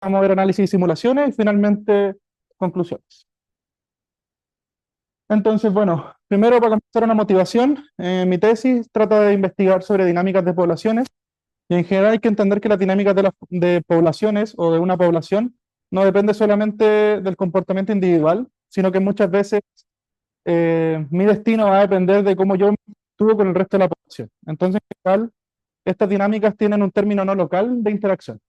vamos a ver análisis y simulaciones y finalmente conclusiones. Entonces, bueno, primero para comenzar una motivación, mi tesis trata de investigar sobre dinámicas de poblaciones y en general hay que entender que las dinámicas de poblaciones o de una población no depende solamente del comportamiento individual, sino que muchas veces mi destino va a depender de cómo yo me actúo con el resto de la población. Entonces, en general, estas dinámicas tienen un término no local de interacción.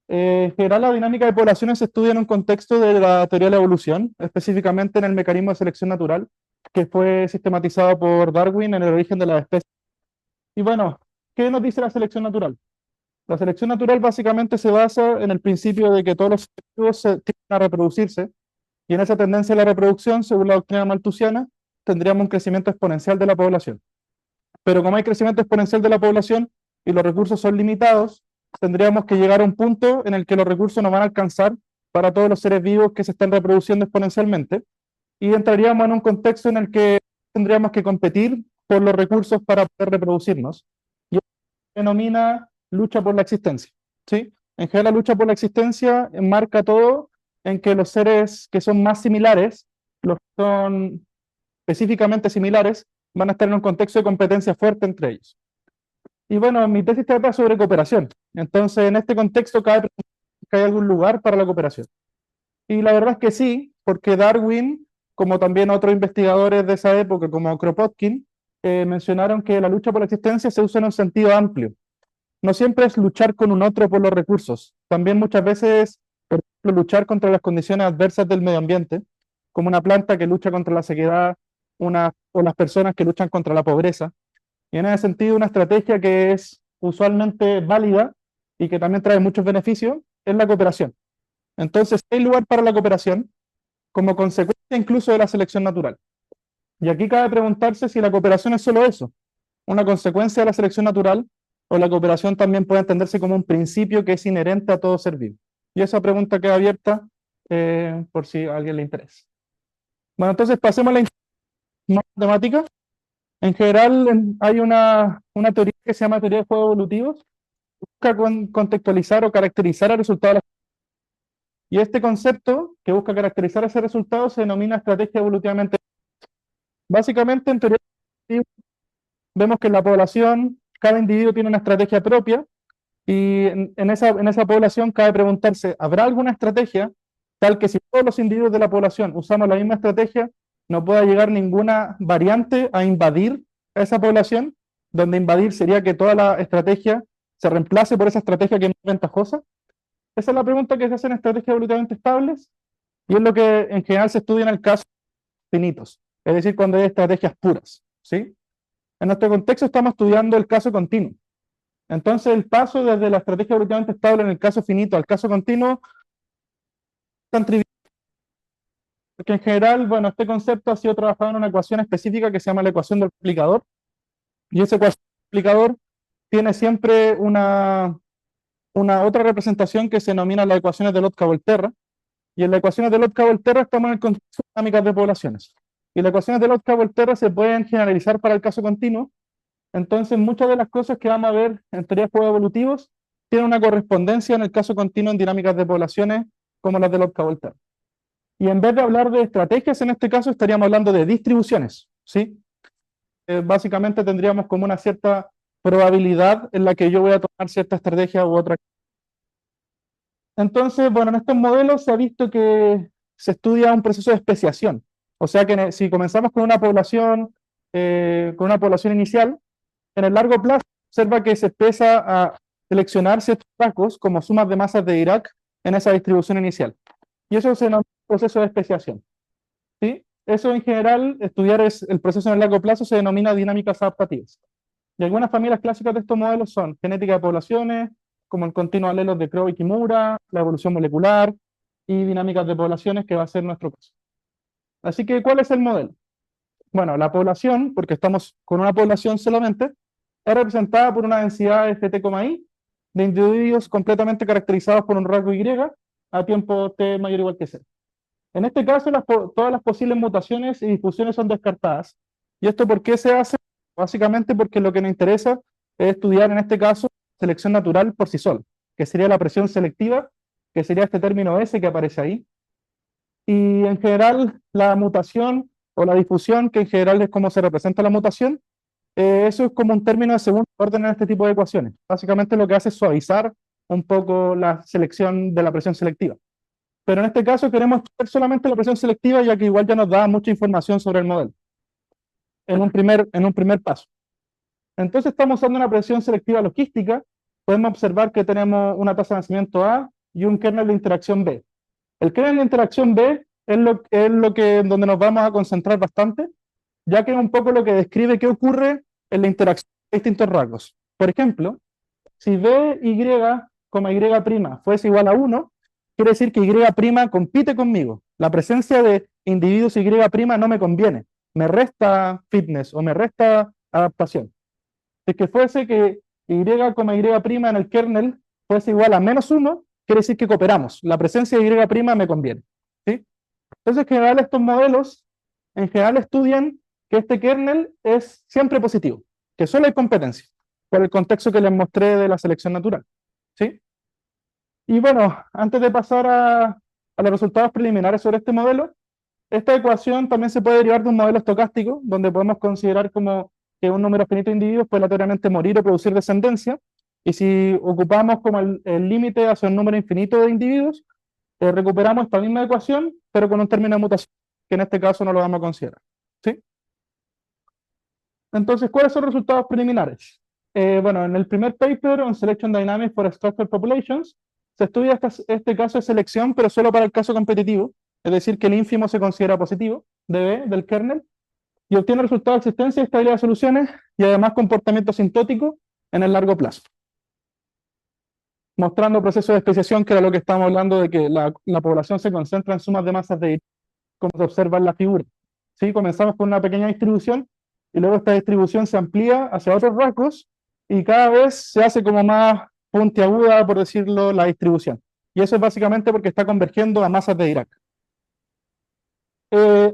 En general, la dinámica de poblaciones se estudia en un contexto de la teoría de la evolución, específicamente en el mecanismo de selección natural, que fue sistematizado por Darwin en el origen de las especies. Y bueno, ¿qué nos dice la selección natural? La selección natural básicamente se basa en el principio de que todos los seres vivos tienden a reproducirse, y en esa tendencia a la reproducción, según la doctrina malthusiana, tendríamos un crecimiento exponencial de la población. Pero como hay crecimiento exponencial de la población y los recursos son limitados, tendríamos que llegar a un punto en el que los recursos no van a alcanzar para todos los seres vivos que se están reproduciendo exponencialmente, y entraríamos en un contexto en el que tendríamos que competir por los recursos para poder reproducirnos. Y eso se denomina lucha por la existencia, ¿sí? En general, la lucha por la existencia enmarca todo en que los seres que son más similares, los que son específicamente similares, van a estar en un contexto de competencia fuerte entre ellos. Y bueno, mi tesis trata sobre cooperación. Entonces, en este contexto, ¿cabe que hay algún lugar para la cooperación? Y la verdad es que sí, porque Darwin, como también otros investigadores de esa época, como Kropotkin, mencionaron que la lucha por la existencia se usa en un sentido amplio. No siempre es luchar con un otro por los recursos. También muchas veces, por ejemplo, luchar contra las condiciones adversas del medio ambiente, como una planta que lucha contra la sequedad, o las personas que luchan contra la pobreza. Y en ese sentido, una estrategia que es usualmente válida y que también trae muchos beneficios es la cooperación. Entonces, hay lugar para la cooperación como consecuencia incluso de la selección natural. Y aquí cabe preguntarse si la cooperación es solo eso, una consecuencia de la selección natural, o la cooperación también puede entenderse como un principio que es inherente a todo ser vivo. Y esa pregunta queda abierta por si a alguien le interesa. Bueno, entonces pasemos a la matemática. En general, hay una teoría que se llama teoría de juegos evolutivos, que busca contextualizar o caracterizar el resultado de la... Y este concepto que busca caracterizar ese resultado se denomina estrategia evolutivamente. Básicamente, en teoría vemos que en la población cada individuo tiene una estrategia propia, y en esa población cabe preguntarse, ¿habrá alguna estrategia tal que si todos los individuos de la población usamos la misma estrategia, no pueda llegar ninguna variante a invadir a esa población, donde invadir sería que toda la estrategia se reemplace por esa estrategia que es más ventajosa? Esa es la pregunta que se hace en estrategias evolutivamente estables, y es lo que en general se estudia en el caso finitos, es decir, cuando hay estrategias puras, ¿sí? En nuestro contexto estamos estudiando el caso continuo. Entonces, el paso desde la estrategia evolutivamente estable en el caso finito al caso continuo es tan trivial, porque en general, bueno, este concepto ha sido trabajado en una ecuación específica que se llama la ecuación del multiplicador, y esa ecuación del multiplicador tiene siempre una otra representación que se denomina las ecuaciones de Lotka-Volterra, y en las ecuaciones de Lotka-Volterra estamos en el contexto de dinámicas de poblaciones. Y las ecuaciones de Lotka-Volterra se pueden generalizar para el caso continuo. Entonces, muchas de las cosas que vamos a ver en teoría de juegos evolutivos tienen una correspondencia en el caso continuo en dinámicas de poblaciones como las de Lotka-Volterra. Y en vez de hablar de estrategias, en este caso estaríamos hablando de distribuciones, ¿sí? Básicamente tendríamos como una cierta probabilidad en la que yo voy a tomar cierta estrategia u otra. Entonces, bueno, en estos modelos se ha visto que se estudia un proceso de especiación. O sea que si comenzamos con una población inicial, en el largo plazo observa que se empieza a seleccionar ciertos rasgos como sumas de masas de Dirac en esa distribución inicial. Y eso se denomina proceso de especiación, ¿sí? Eso en general, estudiar el proceso en el largo plazo se denomina dinámicas adaptativas. Y algunas familias clásicas de estos modelos son genética de poblaciones, como el continuo alelos de Crowe y Kimura, la evolución molecular y dinámicas de poblaciones, que va a ser nuestro caso. Así que, ¿cuál es el modelo? Bueno, la población, porque estamos con una población solamente, es representada por una densidad de ft,i de individuos completamente caracterizados por un rasgo y a tiempo t mayor o igual que 0. En este caso, todas las posibles mutaciones y difusiones son descartadas. ¿Y esto por qué se hace? Básicamente porque lo que nos interesa es estudiar en este caso selección natural por sí sola, que sería la presión selectiva que sería este término S que aparece ahí. Y en general, la mutación o la difusión, que en general es como se representa la mutación, eso es como un término de segundo orden en este tipo de ecuaciones. Básicamente lo que hace es suavizar un poco la selección de la presión selectiva. Pero en este caso queremos estudiar solamente la presión selectiva, ya que igual ya nos da mucha información sobre el modelo en un primer paso. Entonces estamos usando una presión selectiva logística. Podemos observar que tenemos una tasa de nacimiento A y un kernel de interacción B. El kernel de interacción B donde nos vamos a concentrar bastante, ya que es un poco lo que describe qué ocurre en la interacción de distintos rasgos. Por ejemplo, si B, Y, Y' fuese igual a 1, quiere decir que Y' compite conmigo. La presencia de individuos Y' no me conviene, me resta fitness o me resta adaptación. Si es que fuese que Y, Y' en el kernel fuese igual a -1, quiere decir que cooperamos. La presencia de Y' me conviene. ¿Sí? Entonces, en general, estos modelos en general estudian que este kernel es siempre positivo, que solo hay competencia, por el contexto que les mostré de la selección natural. ¿Sí? Y bueno, antes de pasar a los resultados preliminares sobre este modelo, esta ecuación también se puede derivar de un modelo estocástico, donde podemos considerar como que un número finito de individuos puede aleatoriamente morir o producir descendencia, y si ocupamos como el límite hacia un número infinito de individuos, recuperamos esta misma ecuación, pero con un término de mutación, que en este caso no lo vamos a considerar. ¿Sí? Entonces, ¿cuáles son los resultados preliminares? Bueno, en el primer paper, on Selection Dynamics for Structured Populations, se estudia este caso de selección, pero solo para el caso competitivo, es decir, que el ínfimo se considera positivo de B, del kernel, y obtiene resultados de existencia y estabilidad de soluciones, y además comportamiento asintótico en el largo plazo. Mostrando procesos de especiación, que era lo que estábamos hablando, de que la población se concentra en sumas de masas de como se observa en la figura. ¿Sí? Comenzamos con una pequeña distribución, y luego esta distribución se amplía hacia otros rasgos, y cada vez se hace como más puntiaguda, por decirlo, la distribución. Y eso es básicamente porque está convergiendo a masas de Dirac.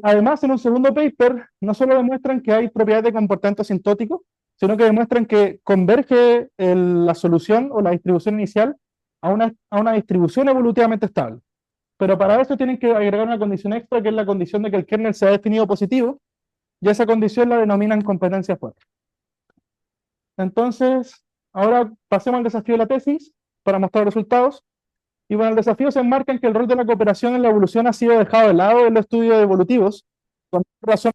Además, en un segundo paper, no solo demuestran que hay propiedades de comportamiento asintótico, sino que demuestran que converge la solución o la distribución inicial a una distribución evolutivamente estable. Pero para eso tienen que agregar una condición extra, que es la condición de que el kernel sea definido positivo, y esa condición la denominan competencia fuerte. Entonces, ahora pasemos al desafío de la tesis para mostrar resultados. Y bueno, el desafío se enmarca en que el rol de la cooperación en la evolución ha sido dejado de lado en los estudios evolutivos, con razón,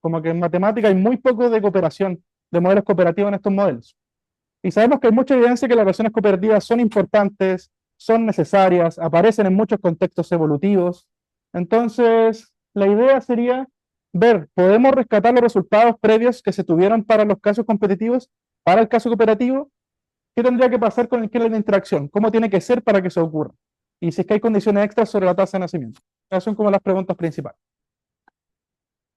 como que en matemática hay muy poco de cooperación, de modelos cooperativos en estos modelos. Y sabemos que hay mucha evidencia que las relaciones cooperativas son importantes, son necesarias, aparecen en muchos contextos evolutivos. Entonces, la idea sería ver, ¿podemos rescatar los resultados previos que se tuvieron para los casos competitivos, para el caso cooperativo? ¿Qué tendría que pasar con el kernel de interacción? ¿Cómo tiene que ser para que eso ocurra? Y si es que hay condiciones extras sobre la tasa de nacimiento. Esas son como las preguntas principales.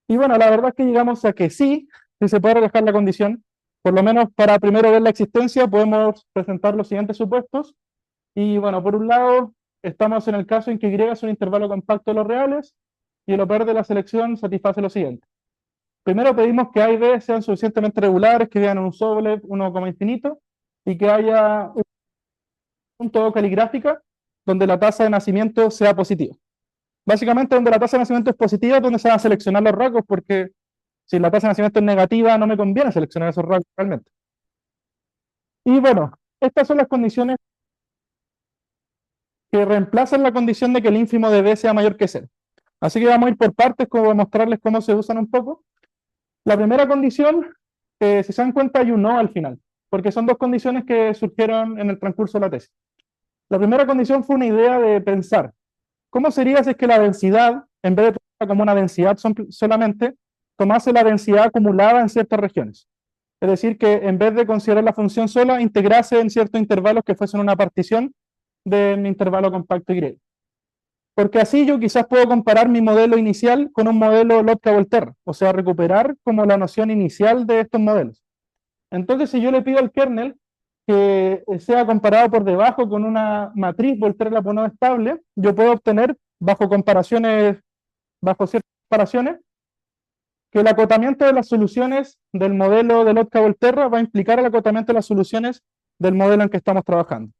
Y bueno, la verdad es que llegamos a que sí, si se puede relajar la condición. Por lo menos para primero ver la existencia, podemos presentar los siguientes supuestos. Y bueno, por un lado, estamos en el caso en que Y es un intervalo compacto de los reales, y el OPER de la selección satisface lo siguiente. Primero pedimos que A y B sean suficientemente regulares, que vivan en un sobre 1, infinito, y que haya un punto caligráfica donde la tasa de nacimiento sea positiva. Básicamente, donde la tasa de nacimiento es positiva es donde se van a seleccionar los rasgos, porque si la tasa de nacimiento es negativa, no me conviene seleccionar esos rasgos realmente. Y bueno, estas son las condiciones que reemplazan la condición de que el ínfimo de B sea mayor que 0. Así que vamos a ir por partes, como mostrarles cómo se usan un poco. La primera condición, si se dan cuenta, hay un no al final, porque son dos condiciones que surgieron en el transcurso de la tesis. La primera condición fue una idea de pensar, ¿cómo sería si es que la densidad, en vez de tomarla como una densidad solamente, tomase la densidad acumulada en ciertas regiones? Es decir, que en vez de considerar la función sola, integrase en ciertos intervalos que fuesen una partición de mi intervalo compacto Y. Porque así yo quizás puedo comparar mi modelo inicial con un modelo Lotka-Volterra, o sea, recuperar como la noción inicial de estos modelos. Entonces, si yo le pido al kernel que sea comparado por debajo con una matriz Volterra-Lyapunov estable, yo puedo obtener, bajo ciertas comparaciones, que el acotamiento de las soluciones del modelo de Lotka-Volterra va a implicar el acotamiento de las soluciones del modelo en que estamos trabajando.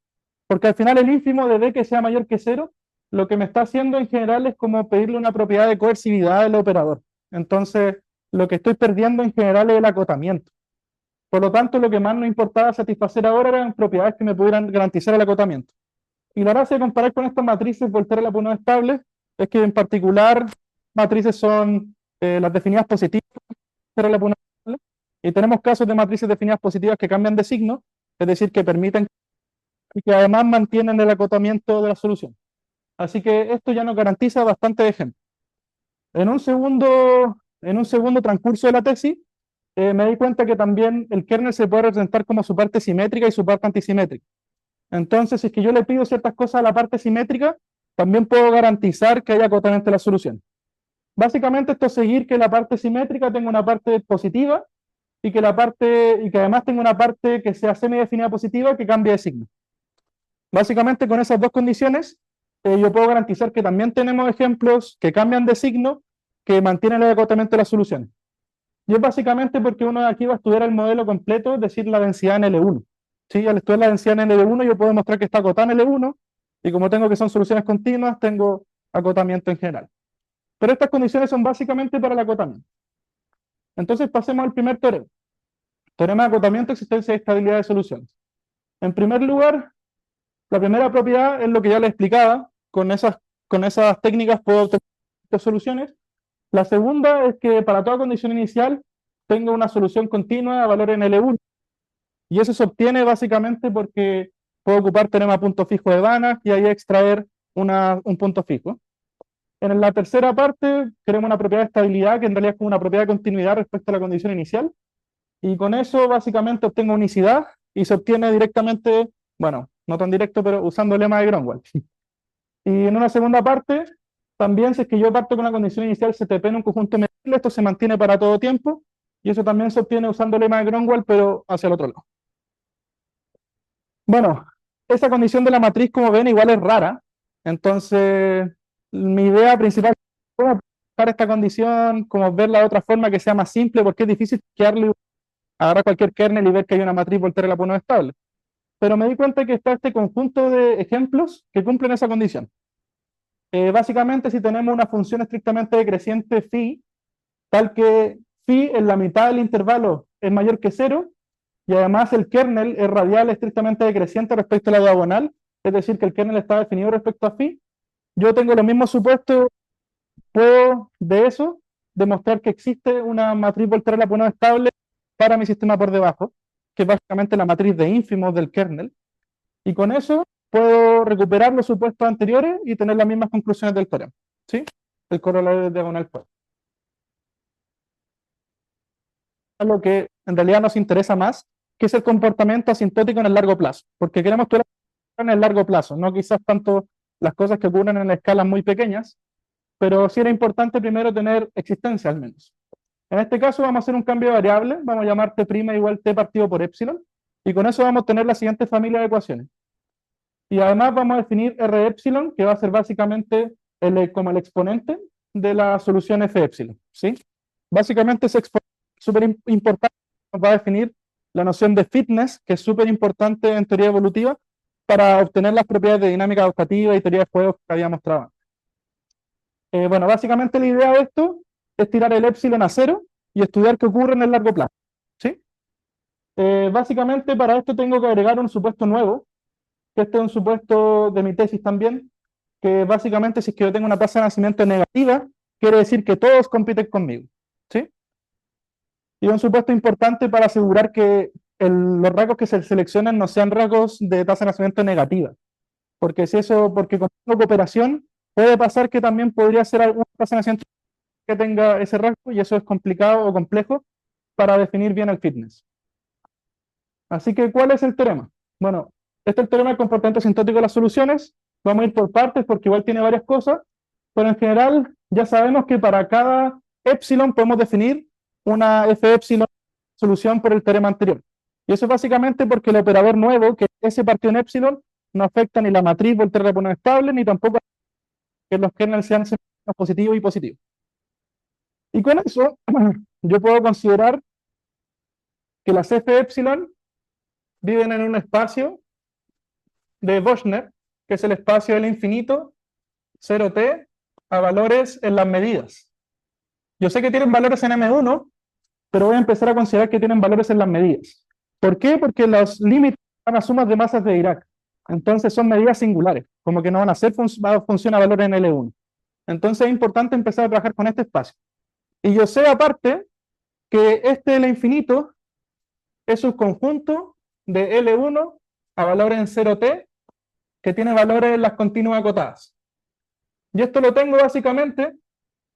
Porque al final el ínfimo de D que sea mayor que cero, lo que me está haciendo en general es como pedirle una propiedad de coercividad al operador. Entonces, lo que estoy perdiendo en general es el acotamiento. Por lo tanto, lo que más nos importaba satisfacer ahora eran propiedades que me pudieran garantizar el acotamiento. Y la gracia de comparar con estas matrices Volterra-Lyapunov estables es que en particular matrices son las definidas positivas Volterra-Lyapunov estables, y tenemos casos de matrices definidas positivas que cambian de signo, es decir, que permiten y que además mantienen el acotamiento de la solución. Así que esto ya nos garantiza bastante ejemplos. En un segundo transcurso de la tesis, me di cuenta que también el kernel se puede representar como su parte simétrica y su parte antisimétrica. Entonces, si es que yo le pido ciertas cosas a la parte simétrica, también puedo garantizar que haya acotamiento de la solución. Básicamente esto es seguir que la parte simétrica tenga una parte positiva y que además tenga una parte que sea semidefinida positiva que cambie de signo. Básicamente con esas dos condiciones, yo puedo garantizar que también tenemos ejemplos que cambian de signo que mantienen el acotamiento de la solución. Y es básicamente porque uno aquí va a estudiar el modelo completo, es decir, la densidad en L1. ¿Sí? Al estudiar la densidad en L1 yo puedo demostrar que está acotada en L1 y como tengo que son soluciones continuas, tengo acotamiento en general. Pero estas condiciones son básicamente para el acotamiento. Entonces pasemos al primer teorema. Teorema de acotamiento, existencia y estabilidad de soluciones. En primer lugar, la primera propiedad es lo que ya les explicaba, con esas técnicas puedo obtener soluciones. La segunda es que para toda condición inicial tengo una solución continua a valor en L1. Y eso se obtiene básicamente porque puedo ocupar teorema punto fijo de Banach y ahí extraer un punto fijo. En la tercera parte queremos una propiedad de estabilidad que en realidad es como una propiedad de continuidad respecto a la condición inicial. Y con eso básicamente obtengo unicidad y se obtiene directamente, bueno, no tan directo, pero usando el lema de Gromwald. Y en una segunda parte, también si es que yo parto con la condición inicial CTP en un conjunto medible, esto se mantiene para todo tiempo, y eso también se obtiene usando el lema de Gromwald, pero hacia el otro lado. Bueno, esa condición de la matriz, como ven, igual es rara, entonces mi idea principal es cómo aplicar esta condición, cómo verla de otra forma que sea más simple, porque es difícil agarrar cualquier kernel y ver que hay una matriz Volterra-Lyapunov estable. Pero me di cuenta que está este conjunto de ejemplos que cumplen esa condición. Básicamente, si tenemos una función estrictamente decreciente phi, tal que phi en la mitad del intervalo es mayor que cero, y además el kernel es radial estrictamente decreciente respecto a la diagonal, es decir, que el kernel está definido respecto a phi, yo tengo los mismos supuestos, puedo de eso demostrar que existe una matriz Volterra-Lyapunov estable para mi sistema por debajo, que es básicamente la matriz de ínfimos del kernel, y con eso puedo recuperar los supuestos anteriores y tener las mismas conclusiones del teorema. ¿Sí? El corolario de diagonal pues. Lo que en realidad nos interesa más, que es el comportamiento asintótico en el largo plazo, porque queremos estudiar en el largo plazo, no quizás tanto las cosas que ocurren en escalas muy pequeñas, pero sí era importante primero tener existencia al menos. En este caso vamos a hacer un cambio de variable, vamos a llamar t' igual t partido por epsilon, y con eso vamos a tener la siguiente familia de ecuaciones. Y además vamos a definir R epsilon, que va a ser básicamente como el exponente de la solución F epsilon. ¿Sí? Básicamente ese exponente súper importante nos va a definir la noción de fitness, que es súper importante en teoría evolutiva, para obtener las propiedades de dinámica adaptativa y teoría de juegos que había mostrado. Bueno, básicamente la idea de esto es tirar el epsilon a cero y estudiar qué ocurre en el largo plazo. ¿Sí? Básicamente para esto tengo que agregar un supuesto nuevo, que este es un supuesto de mi tesis también, que básicamente si es que yo tengo una tasa de nacimiento negativa, quiere decir que todos compiten conmigo. ¿Sí? Y un supuesto importante para asegurar que los rasgos que se seleccionan no sean rasgos de tasa de nacimiento negativa. Porque con una cooperación puede pasar que también podría ser alguna tasa de nacimiento que tenga ese rasgo y eso es complicado o complejo para definir bien el fitness. Así que, ¿cuál es el teorema? Bueno, este es el teorema del comportamiento asintótico de las soluciones. Vamos a ir por partes porque igual tiene varias cosas, pero en general ya sabemos que para cada epsilon podemos definir una f epsilon solución por el teorema anterior. Y eso es básicamente porque el operador nuevo, que es S partido en epsilon, no afecta ni la matriz Volterra-Lyapunov estable, ni tampoco que los kernels sean positivos y positivos. Y con eso, yo puedo considerar que las f epsilon viven en un espacio de Bochner, que es el espacio del infinito, 0t, a valores en las medidas. Yo sé que tienen valores en M1, pero voy a empezar a considerar que tienen valores en las medidas. ¿Por qué? Porque los límites van a sumas de masas de Dirac. Entonces son medidas singulares, como que no van a ser función a valor en L1. Entonces es importante empezar a trabajar con este espacio. Y yo sé aparte que este L infinito es un conjunto de L1 a valores en 0t que tiene valores en las continuas acotadas. Y esto lo tengo básicamente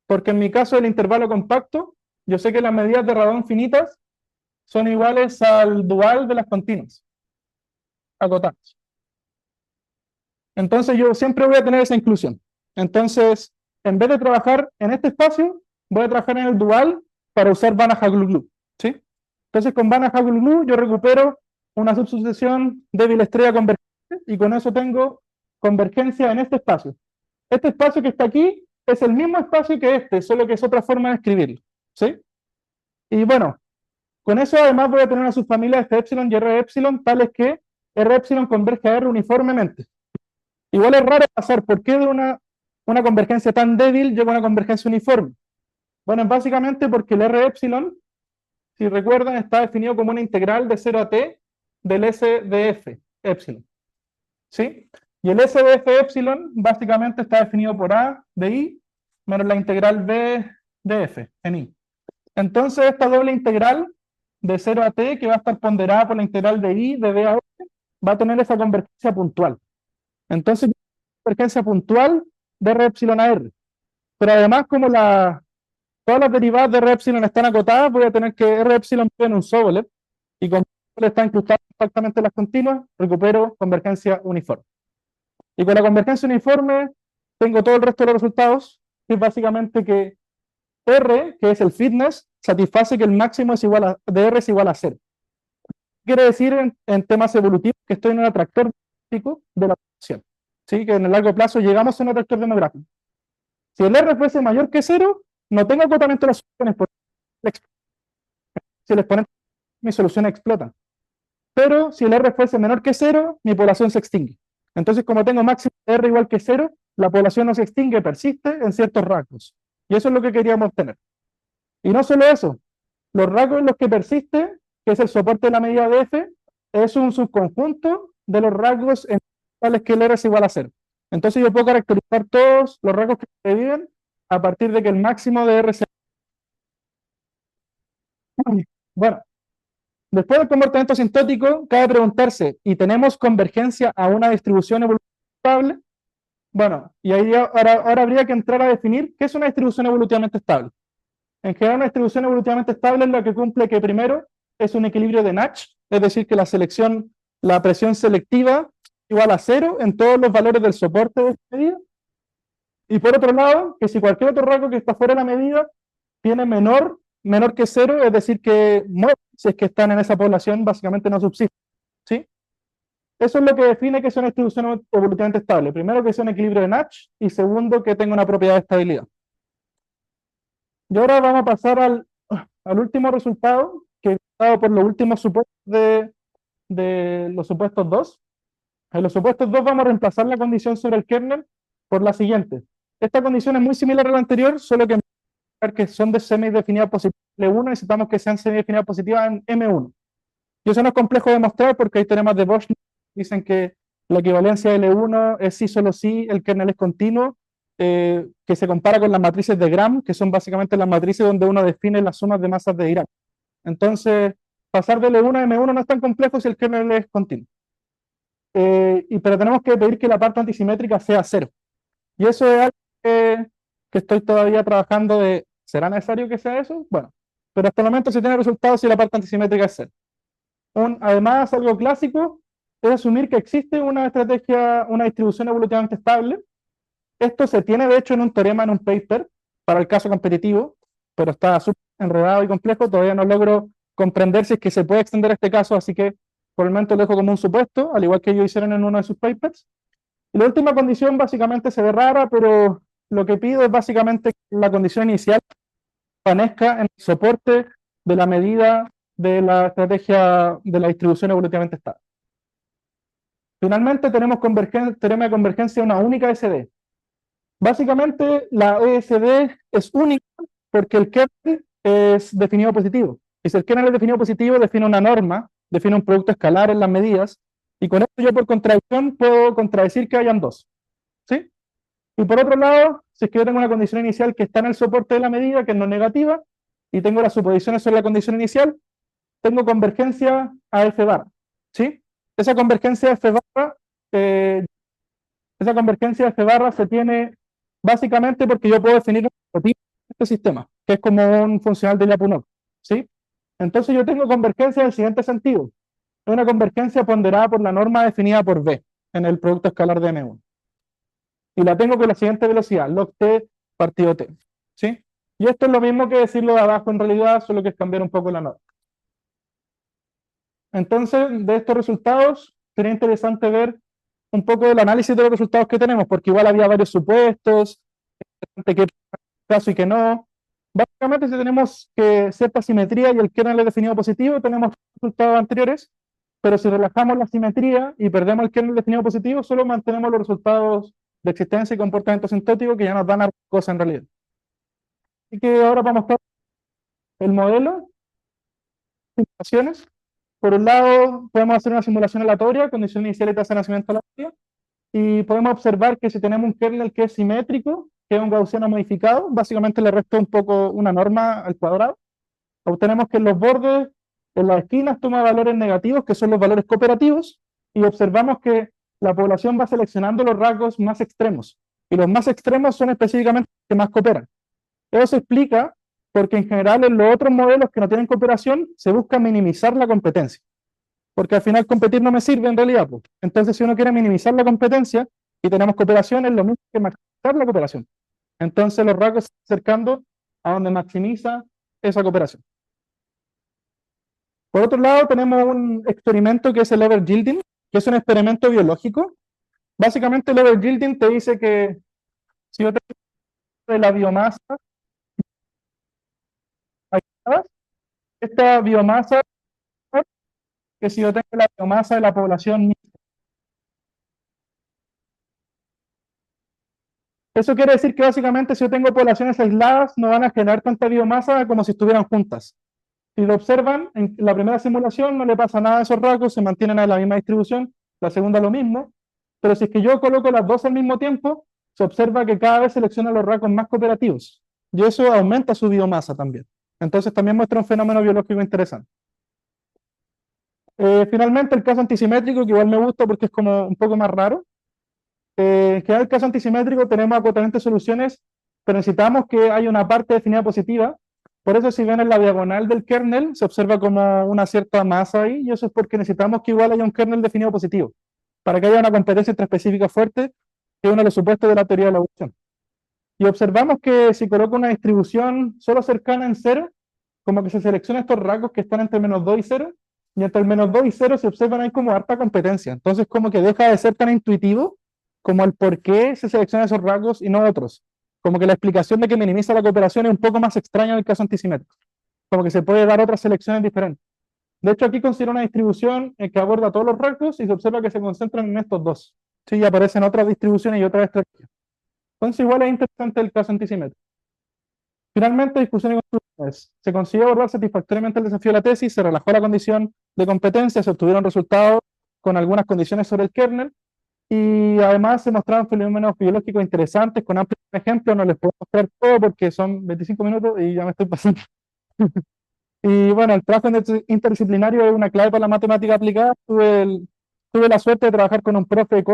porque en mi caso del intervalo compacto, yo sé que las medidas de radón finitas son iguales al dual de las continuas acotadas. Entonces yo siempre voy a tener esa inclusión. Entonces, en vez de trabajar en este espacio, voy a trabajar en el dual para usar Banach-Haglund, ¿sí? Entonces con Banach-Haglund yo recupero una subsucesión débil estrella convergente y con eso tengo convergencia en este espacio. Este espacio que está aquí es el mismo espacio que este, solo que es otra forma de escribirlo, ¿sí? Y bueno, con eso además voy a tener una subfamilia de F epsilon y R epsilon tales que R epsilon converge a R uniformemente. Igual es raro pasar, ¿por qué de una convergencia tan débil llega a una convergencia uniforme? Bueno, básicamente porque el R epsilon, si recuerdan, está definido como una integral de 0 a t del S de F epsilon, ¿sí? Y el S de F epsilon básicamente está definido por A de I menos la integral B de F en I. Entonces esta doble integral de 0 a t, que va a estar ponderada por la integral de I de B a F, va a tener esa convergencia puntual. Entonces, convergencia puntual de R epsilon a R. Pero además, como todas las derivadas de R epsilon están acotadas, voy a tener que R epsilon en un Sobolev, y como está incrustado exactamente en las continuas, recupero convergencia uniforme. Y con la convergencia uniforme tengo todo el resto de los resultados, que es básicamente que R, que es el fitness, satisface que el máximo de R es igual a 0. Quiere decir en temas evolutivos que estoy en un atractor demográfico de la población, ¿sí? Que en el largo plazo llegamos a un atractor demográfico. Si el R fuese mayor que 0, no tengo acotamiento de las soluciones, si el exponente mis soluciones explotan. Pero si el R fuese menor que 0, mi población se extingue. Entonces, como tengo máximo de R igual que 0, la población no se extingue, persiste en ciertos rasgos. Y eso es lo que queríamos obtener. Y no solo eso, los rasgos en los que persiste, que es el soporte de la medida de F, es un subconjunto de los rasgos en tales que el R es igual a 0. Entonces yo puedo caracterizar todos los rasgos que se viven a partir de que el máximo de R sea. Bueno, después del comportamiento asintótico, cabe preguntarse, ¿y tenemos convergencia a una distribución evolutiva estable? Bueno, y ahí ahora habría que entrar a definir qué es una distribución evolutivamente estable. En general, una distribución evolutivamente estable es la que cumple que primero es un equilibrio de Nash, es decir, que la presión selectiva igual a 0 en todos los valores del soporte de esta medida. Y por otro lado, que si cualquier otro rasgo que está fuera de la medida tiene menor que 0, es decir, que muere si es que están en esa población, básicamente no subsiste, ¿sí? Eso es lo que define que es una distribución evolutivamente estable. Primero, que sea un equilibrio de Nash, y segundo, que tenga una propiedad de estabilidad. Y ahora vamos a pasar al último resultado, que es dado por los últimos supuestos de los supuestos 2. En los supuestos 2 vamos a reemplazar la condición sobre el kernel por la siguiente. Esta condición es muy similar a la anterior, solo que son de semidefinidas positivas L1, necesitamos que sean semidefinidas positivas en M1. Y eso no es complejo de demostrar porque hay teoremas de Bochner que dicen que la equivalencia de L1 es sí, solo sí, el kernel es continuo, que se compara con las matrices de Gram, que son básicamente las matrices donde uno define las sumas de masas de Dirac. Entonces, pasar de L1 a M1 no es tan complejo si el kernel es continuo. Pero tenemos que pedir que la parte antisimétrica sea 0. Y eso es algo que estoy todavía trabajando de, ¿será necesario que sea eso? Bueno, pero hasta el momento se tiene resultados si la parte antisimétrica es 0. Además, algo clásico es asumir que existe una distribución evolutivamente estable. Esto se tiene de hecho en un teorema en un paper para el caso competitivo, pero está súper enredado y complejo, todavía no logro comprender si es que se puede extender este caso, así que por el momento lo dejo como un supuesto, al igual que ellos hicieron en uno de sus papers. Y la última condición básicamente se ve rara, pero lo que pido es básicamente que la condición inicial permanezca en el soporte de la medida de la estrategia de la distribución evolutivamente estable. Finalmente tenemos teorema de convergencia de una única SD. Básicamente la ESD es única porque el kernel es definido positivo. Y si el kernel es definido positivo, define una norma, define un producto escalar en las medidas, y con esto yo por contradicción puedo contradecir que hayan dos. ¿Sí? Y por otro lado, si es que yo tengo una condición inicial que está en el soporte de la medida, que es no negativa, y tengo las suposiciones sobre la condición inicial, tengo convergencia a F bar. ¿Sí? Esa convergencia a F barra, eh, esa convergencia a F barra se tiene básicamente porque yo puedo definir un prototipo de este sistema, que es como un funcional de Lyapunov. ¿Sí? Entonces yo tengo convergencia en el siguiente sentido. Es una convergencia ponderada por la norma definida por B en el producto escalar de M1. Y la tengo con la siguiente velocidad, log t partido t. ¿Sí? Y esto es lo mismo que decirlo de abajo en realidad, solo que es cambiar un poco la norma. Entonces, de estos resultados, sería interesante ver un poco del análisis de los resultados que tenemos, porque igual había varios supuestos, de qué caso y qué no. Básicamente, si tenemos que cierta simetría y el kernel es definido positivo, tenemos resultados anteriores, pero si relajamos la simetría y perdemos el kernel definido positivo, solo mantenemos los resultados de existencia y comportamiento sintótico que ya nos dan a cosa en realidad. Así que ahora vamos a mostrar el modelo, simulaciones. Por un lado, podemos hacer una simulación aleatoria, condición inicial y tasa de nacimiento aleatoria, y podemos observar que si tenemos un kernel que es simétrico, que es un gaussiano modificado, básicamente le resto un poco una norma al cuadrado, obtenemos que en los bordes, en las esquinas, toma valores negativos, que son los valores cooperativos, y observamos que la población va seleccionando los rasgos más extremos, y los más extremos son específicamente los que más cooperan. Eso se explica porque en general en los otros modelos que no tienen cooperación se busca minimizar la competencia, porque al final competir no me sirve en realidad, pues. Entonces si uno quiere minimizar la competencia y tenemos cooperación, es lo mismo que maximizar la cooperación. Entonces los rasgos se están acercando a donde maximiza esa cooperación. Por otro lado, tenemos un experimento que es el overyielding, que es un experimento biológico. Básicamente el overyielding te dice que si yo tengo de la biomasa, esta biomasa, que si yo tengo la biomasa de la población, eso quiere decir que básicamente si yo tengo poblaciones aisladas, no van a generar tanta biomasa como si estuvieran juntas. Si lo observan, en la primera simulación no le pasa nada a esos rasgos, se mantienen a la misma distribución, la segunda lo mismo, pero si es que yo coloco las dos al mismo tiempo, se observa que cada vez selecciona los rasgos más cooperativos, y eso aumenta su biomasa también. Entonces también muestra un fenómeno biológico interesante. Finalmente, el caso antisimétrico, que igual me gusta porque es como un poco más raro. En general, el caso antisimétrico tenemos acotamiento de soluciones, pero necesitamos que haya una parte definida positiva. Por eso, si ven en la diagonal del kernel, se observa como una cierta masa ahí, y eso es porque necesitamos que igual haya un kernel definido positivo, para que haya una competencia intraespecífica fuerte, que es uno de los supuestos de la teoría de la evolución. Y observamos que si coloco una distribución solo cercana en cero, como que se seleccionan estos rasgos que están entre menos 2 y 0, y entre el menos 2 y 0 se observan ahí como harta competencia. Entonces como que deja de ser tan intuitivo como el por qué se seleccionan esos rasgos y no otros. Como que la explicación de que minimiza la cooperación es un poco más extraña en el caso antisimétrico. Como que se puede dar otras selecciones diferentes. De hecho, aquí considero una distribución que aborda todos los rasgos y se observa que se concentran en estos dos. Sí, y aparecen otras distribuciones y otras estrategias. Entonces igual es interesante el caso antisimétrico. Finalmente, discusión y conclusiones. Se consiguió abordar satisfactoriamente el desafío de la tesis, se relajó la condición de competencia, se obtuvieron resultados con algunas condiciones sobre el kernel, y además se mostraron fenómenos biológicos interesantes con amplios ejemplos. No les puedo mostrar todo porque son 25 minutos y ya me estoy pasando. Y bueno, el trabajo interdisciplinario es una clave para la matemática aplicada. Tuve la suerte de trabajar con un profe de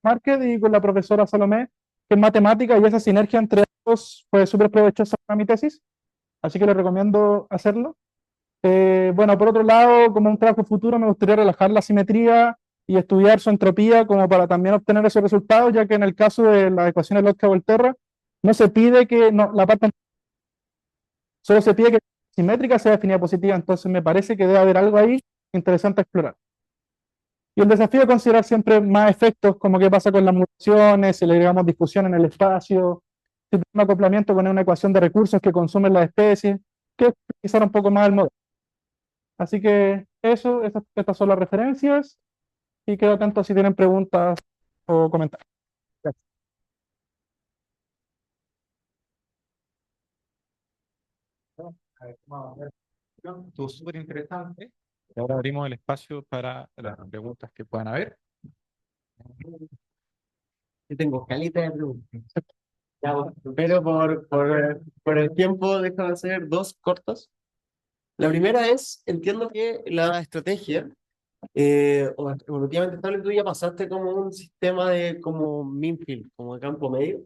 Market y con la profesora Salomé, que es matemática, y esa sinergia entre ambos fue súper provechosa para mi tesis, así que les recomiendo hacerlo. Bueno, por otro lado, como un trabajo futuro, me gustaría relajar la simetría y estudiar su entropía como para también obtener esos resultados, ya que en el caso de las ecuaciones Lotka-Volterra, no se pide que la parte, solo se pide que la simétrica sea definida positiva, entonces me parece que debe haber algo ahí interesante a explorar. Y el desafío es considerar siempre más efectos, como qué pasa con las mutaciones, si le agregamos discusión en el espacio, si tenemos un acoplamiento con una ecuación de recursos que consumen las especies, que es utilizar un poco más el modelo. Así que estas son las referencias. y quedo atento si tienen preguntas o comentarios. Gracias. A ver, vamos a ver. Estuvo súper interesante. Ahora abrimos el espacio para las preguntas que puedan haber. Yo tengo caleta de preguntas. Ya, bueno, pero por el tiempo, déjame hacer dos cortas. La primera es, entiendo que la estrategia, evolutivamente estable, tú ya pasaste como un sistema de como Minfield, como de campo medio,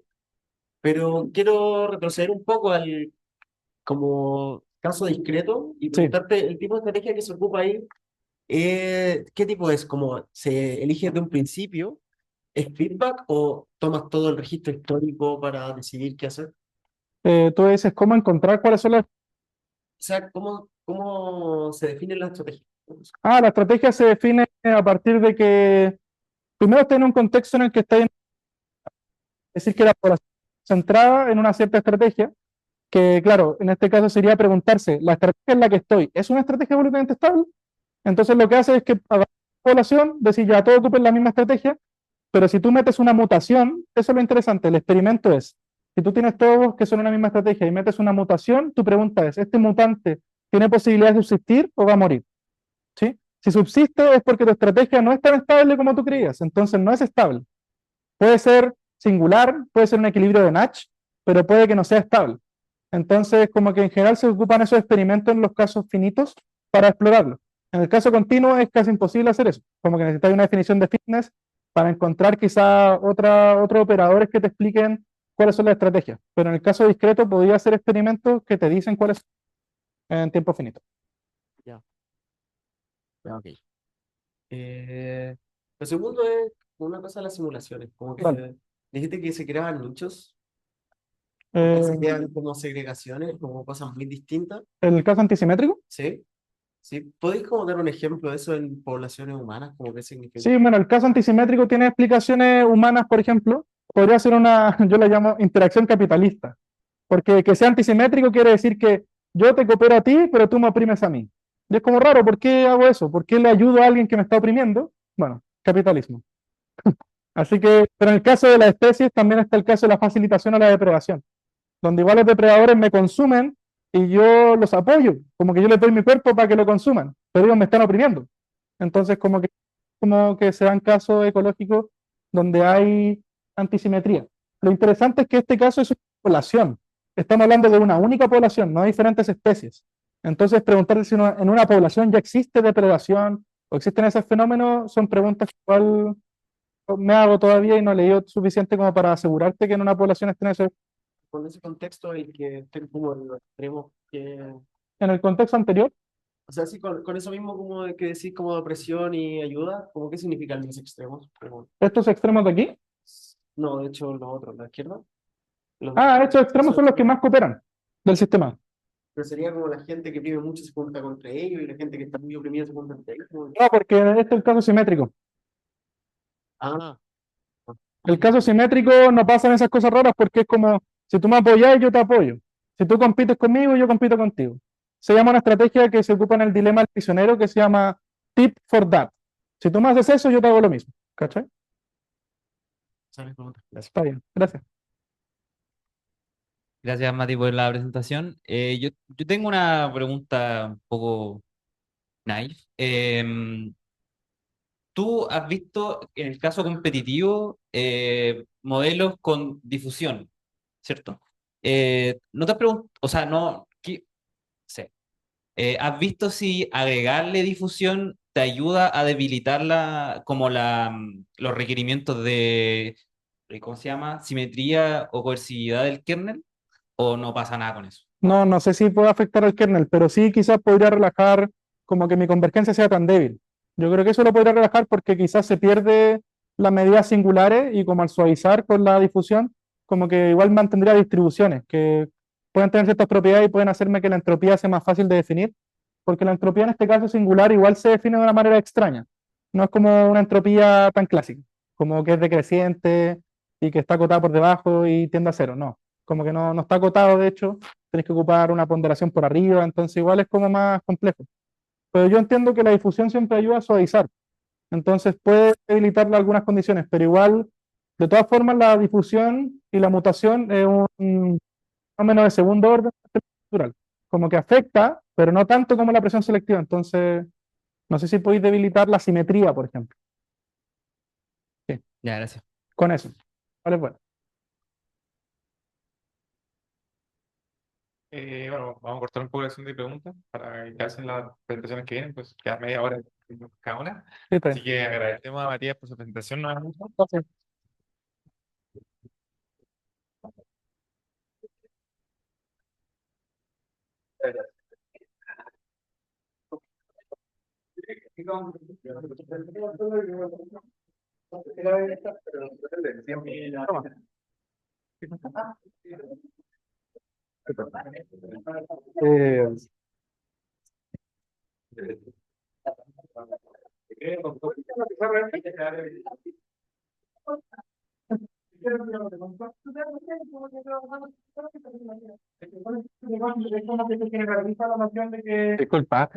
pero quiero retroceder un poco al como caso discreto y Sí, preguntarte el tipo de estrategia que se ocupa ahí, ¿qué tipo es? ¿Como se elige desde un principio? ¿Es feedback o tomas todo el registro histórico para decidir qué hacer? tú dices cómo encontrar cuáles son las... O sea, ¿cómo se define la estrategia? Ah, la estrategia se define a partir de que primero está en un contexto en el que está, es decir, que la población está centrada en una cierta estrategia, que claro, en este caso sería preguntarse, ¿la estrategia en la que estoy es una estrategia evolutivamente estable? Entonces lo que hace es que a la población decir ya todos ocupen la misma estrategia, pero si tú metes una mutación, eso es lo interesante, el experimento es, si tú tienes todos que son una misma estrategia y metes una mutación, tu pregunta es, ¿este mutante tiene posibilidad de subsistir o va a morir? ¿Sí? Si subsiste es porque tu estrategia no es tan estable como tú creías, entonces no es estable. Puede ser singular, puede ser un equilibrio de Nash, pero puede que no sea estable. Entonces, como que en general se ocupan esos experimentos en los casos finitos para explorarlo. En el caso continuo es casi imposible hacer eso, como que necesitas una definición de fitness para encontrar quizá otros operadores que te expliquen cuáles son las estrategias. Pero en el caso discreto podría hacer experimentos que te dicen cuáles son en tiempo finito. Ya, ya, ok. Lo segundo es una cosa de las simulaciones, como Vale. que dijiste que se creaban nichos, que se Eh, crean como segregaciones, como cosas muy distintas, el caso antisimétrico. ¿sí? ¿Sí? ¿Podéis como dar un ejemplo de eso en poblaciones humanas? ¿Cómo qué significa? Sí, bueno, el caso antisimétrico tiene explicaciones humanas, por ejemplo. Podría ser una, yo la llamo interacción capitalista, porque que sea antisimétrico quiere decir que yo te coopero a ti, pero tú me oprimes a mí. Y es como raro, ¿por qué hago eso? ¿Por qué le ayudo a alguien que me está oprimiendo? Bueno, capitalismo. Así que, pero en el caso de las especies también está el caso de la facilitación o la depredación, donde igual los depredadores me consumen y yo los apoyo, como que yo les doy mi cuerpo para que lo consuman, pero ellos me están oprimiendo. Entonces, como que se dan casos ecológicos donde hay antisimetría. Lo interesante es que este caso es una población. Estamos hablando de una única población, no de diferentes especies. Entonces, preguntar si en una población ya existe depredación o existen esos fenómenos son preguntas que igual me hago todavía y no he leído suficiente como para asegurarte que en una población estén eso. Con ese contexto el que estén como en los extremos que... En el contexto anterior, O sea, sí, con eso mismo como de que decís como depresión y ayuda, ¿cómo qué significan los extremos? Como- estos extremos de aquí, no, de hecho, los otros, la izquierda. Los, estos extremos esos son los que extremos. más cooperan del sistema. Pero sería como la gente que oprime mucho se junta contra ellos y la gente que está muy oprimida se junta contra ellos. No, porque este es el caso simétrico. Ah, El caso simétrico no pasan esas cosas raras porque es como, si tú me apoyas, yo te apoyo. Si tú compites conmigo, yo compito contigo. Se llama una estrategia que se ocupa en el dilema del prisionero que se llama tip for that. Si tú me haces eso, yo te hago lo mismo. ¿Cachai? sale pregunta. Gracias. Está bien, gracias. Gracias, Mati, por la presentación. Yo tengo una pregunta un poco naive. ¿Tú has visto en el caso competitivo modelos con difusión, ¿cierto? No te pregunto, o sea, no sé. ¿Has visto si agregarle difusión te ayuda a debilitar los requerimientos de, ¿cómo se llama? Simetría o coercividad del kernel? ¿O no pasa nada con eso? No, no sé si puede afectar al kernel, pero sí quizás podría relajar como que mi convergencia sea tan débil. Yo creo que eso lo podría relajar porque quizás se pierde las medidas singulares y como al suavizar con la difusión, como que igual mantendría distribuciones que pueden tener ciertas propiedades y pueden hacerme que la entropía sea más fácil de definir, porque la entropía en este caso singular igual se define de una manera extraña. No es como una entropía tan clásica, como que es decreciente y que está acotada por debajo y tiende a cero. No, como que no está acotado, de hecho tenés que ocupar una ponderación por arriba, entonces igual es como más complejo. Pero yo entiendo que la difusión siempre ayuda a suavizar. Entonces puede debilitarle algunas condiciones, pero igual, de todas formas, la difusión y la mutación es un fenómeno de segundo orden natural. Como que afecta, pero no tanto como la presión selectiva. Entonces, no sé si podéis debilitar la simetría, por ejemplo. Ya, gracias. Con eso. Vale, bueno. Bueno, vamos a cortar un poco la sesión de preguntas para que hacen las presentaciones que vienen, pues queda media hora cada una. Sí, está Así bien. que agradecemos a Matías por su presentación nuevamente. Eh, Disculpa.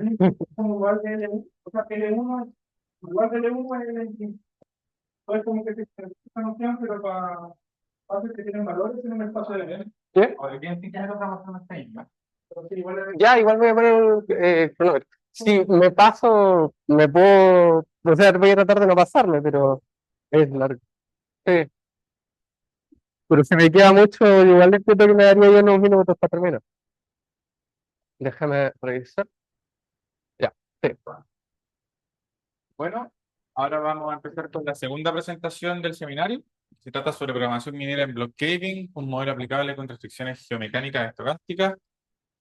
¿Qué? Ya, igual voy a poner un cronómetro. Si me paso, me puedo, o sea, voy a tratar de no pasarme, pero es largo. Sí. Pero si me queda mucho, igual les siento que me daría yo unos minutos para terminar. Déjame revisar. Ya, sí. Bueno, ahora vamos a empezar con la segunda presentación del seminario. Se trata sobre programación minera en block caving, un modelo aplicable con restricciones geomecánicas estocásticas,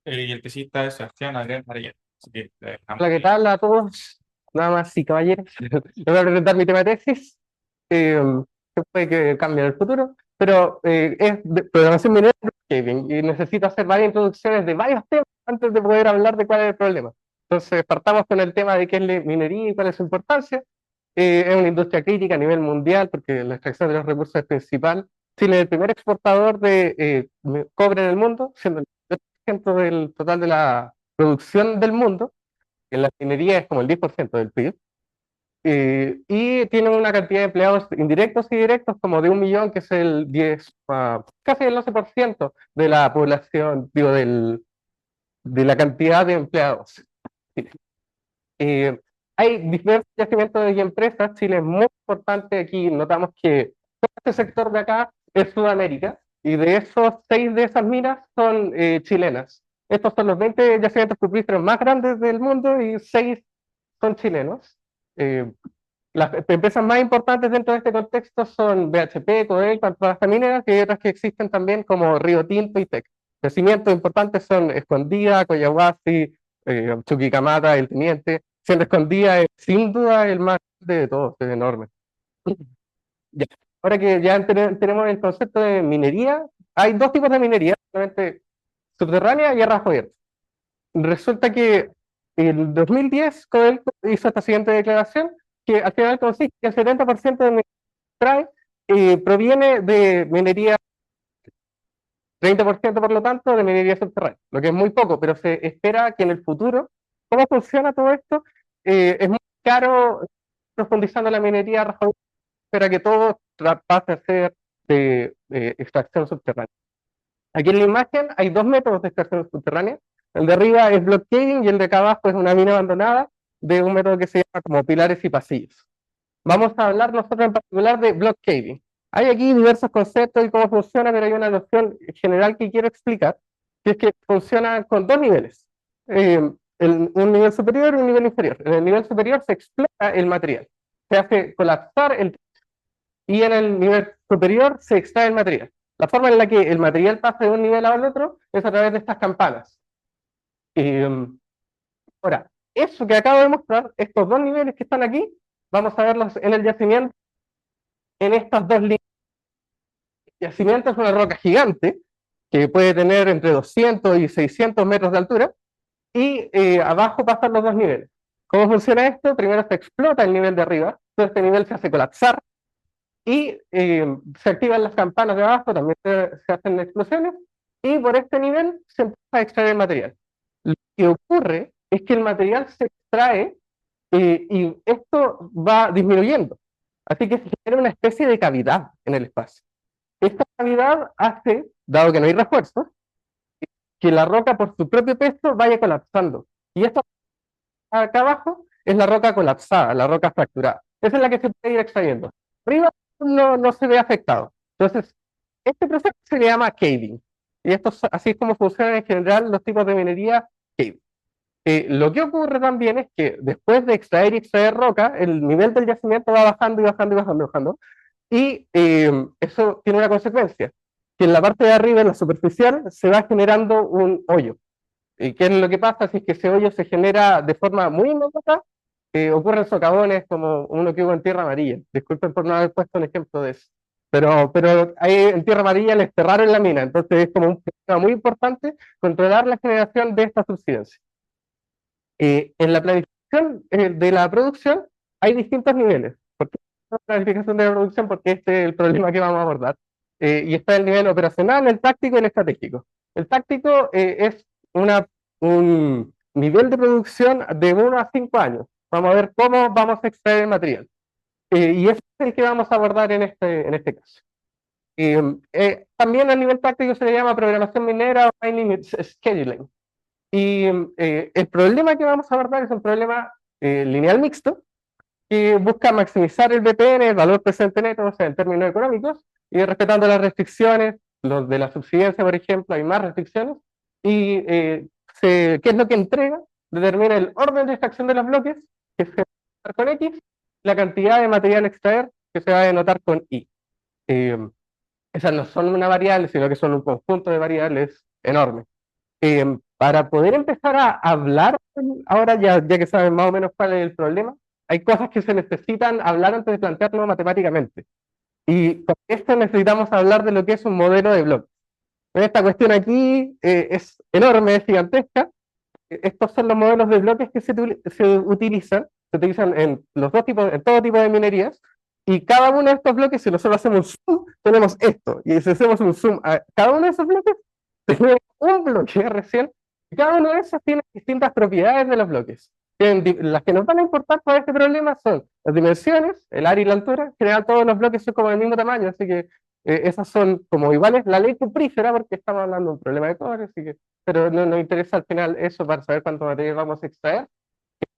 y el tesista es Sebastián Adrián Arellano. Así que le dejamos. Hola, ¿qué tal a todos? Nada más y caballeros. Les voy a presentar mi tema de tesis, que puede que cambie en el futuro, pero es de programación minera en blockchain, y necesito hacer varias introducciones de varios temas antes de poder hablar de cuál es el problema. Entonces, partamos con el tema de qué es la minería y cuál es su importancia. Es una industria crítica a nivel mundial porque la extracción de los recursos es principal. Chile es el primer exportador de cobre en el mundo, siendo el 10% del total de la producción del mundo. En la minería es como el 10% del PIB, y tienen una cantidad de empleados indirectos y directos como de 1 millón, que es el 10, casi el 11% de la población, digo, de la cantidad de empleados. Eh, Hay diversos yacimientos y empresas. Chile es muy importante. Aquí notamos que todo este sector de acá es Sudamérica, y de esos 6 de esas minas son chilenas. Estos son los 20 yacimientos petrolíferos más grandes del mundo y 6 son chilenos. Eh, las empresas más importantes dentro de este contexto son BHP, Codelco, Antofagasta Mineras, y hay otras que existen también como Río Tinto y Teck. Yacimientos importantes son Escondida, Collahuasi, Chuquicamata, El Teniente. Siendo Escondida es sin duda el más grande de todos, es enorme. Ya. Ahora que ya tenemos el concepto de minería, hay dos tipos de minería, solamente subterránea y a rajo abierto. Resulta que en 2010 Codelco hizo esta siguiente declaración, que al final consiste que el 70% de minería que trae proviene de minería, 30% por lo tanto de minería subterránea, lo que es muy poco, pero se espera que en el futuro, ¿cómo funciona todo esto? Es muy caro profundizando la minería, espera que todo pase a ser de extracción subterránea. Aquí en la imagen hay dos métodos de extracción subterránea. El de arriba es block caving y el de acá abajo es una mina abandonada, de un método que se llama como pilares y pasillos. Vamos a hablar nosotros en particular de block caving. Hay aquí diversos conceptos y cómo funciona, pero hay una noción general que quiero explicar, que es que funciona con dos niveles. Un nivel superior y un nivel inferior. En el nivel superior se explota el material, se hace colapsar y en el nivel superior se extrae el material. La forma en la que el material pasa de un nivel al otro es a través de estas campanas. Ahora, eso que acabo de mostrar, estos dos niveles que están aquí, vamos a verlos en el yacimiento, en estas dos líneas. El yacimiento es una roca gigante que puede tener entre 200 y 600 metros de altura, y abajo pasan los dos niveles. ¿Cómo funciona esto? Primero se explota el nivel de arriba, todo este nivel se hace colapsar, y se activan las campanas de abajo, también se hacen explosiones, y por este nivel se empieza a extraer el material. Lo que ocurre es que el material se extrae y esto va disminuyendo. Así que se genera una especie de cavidad en el espacio. Esta cavidad hace, dado que no hay refuerzos, que la roca por su propio peso vaya colapsando. Y esta acá abajo es la roca colapsada, la roca fracturada. Esa es la que se puede ir extrayendo. Arriba no se ve afectado. Entonces, este proceso se le llama caving. Y esto así es como funcionan en general los tipos de minería caving. Lo que ocurre también es que después de extraer y extraer roca, el nivel del yacimiento va bajando y bajando y bajando y bajando. Y eso tiene una consecuencia, que en la parte de arriba, en la superficial, se va generando un hoyo. ¿Y qué es lo que pasa? Si es que ese hoyo se genera de forma muy inmediata, ocurren socavones como uno que hubo en Tierra Amarilla. Disculpen por no haber puesto un ejemplo de eso. Pero ahí en Tierra Amarilla les cerraron la mina, entonces es como un problema muy importante controlar la generación de esta subsidencia. En la planificación de la producción hay distintos niveles. ¿Por qué la planificación de la producción? Porque este es el problema que vamos a abordar. Y está el nivel operacional, el táctico y el estratégico. El táctico es un nivel de producción de 1 a 5 años. Vamos a ver cómo vamos a extraer el material. Y ese es el que vamos a abordar en este caso. También a nivel táctico se le llama programación minera o mining scheduling. Y el problema que vamos a abordar es un problema lineal mixto, que busca maximizar el BPN, el valor presente neto, o sea, en términos económicos, y respetando las restricciones, los de la subsidencia, por ejemplo, hay más restricciones, y ¿qué es lo que entrega? Determina el orden de extracción de los bloques, que se va a denotar con X, la cantidad de material a extraer, que se va a denotar con Y. Esas no son una variable, sino que son un conjunto de variables enormes. Para poder empezar a hablar, ahora ya que saben más o menos cuál es el problema, hay cosas que se necesitan hablar antes de plantearlo matemáticamente. Y con esto necesitamos hablar de lo que es un modelo de bloques. Esta cuestión aquí es enorme, es gigantesca. Estos son los modelos de bloques que se utilizan en los dos tipos, en todo tipo de minerías, y cada uno de estos bloques, si nosotros hacemos zoom, tenemos esto, y si hacemos un zoom a cada uno de esos bloques, tenemos un bloque recién, y cada uno de esos tiene distintas propiedades de los bloques. Las que nos van a importar para este problema son las dimensiones, el área y la altura. En general todos los bloques son como del mismo tamaño, así que esas son como iguales. La ley cuprífera, porque estamos hablando de un problema de cobre, así que, pero no nos interesa al final eso para saber cuánto material vamos a extraer,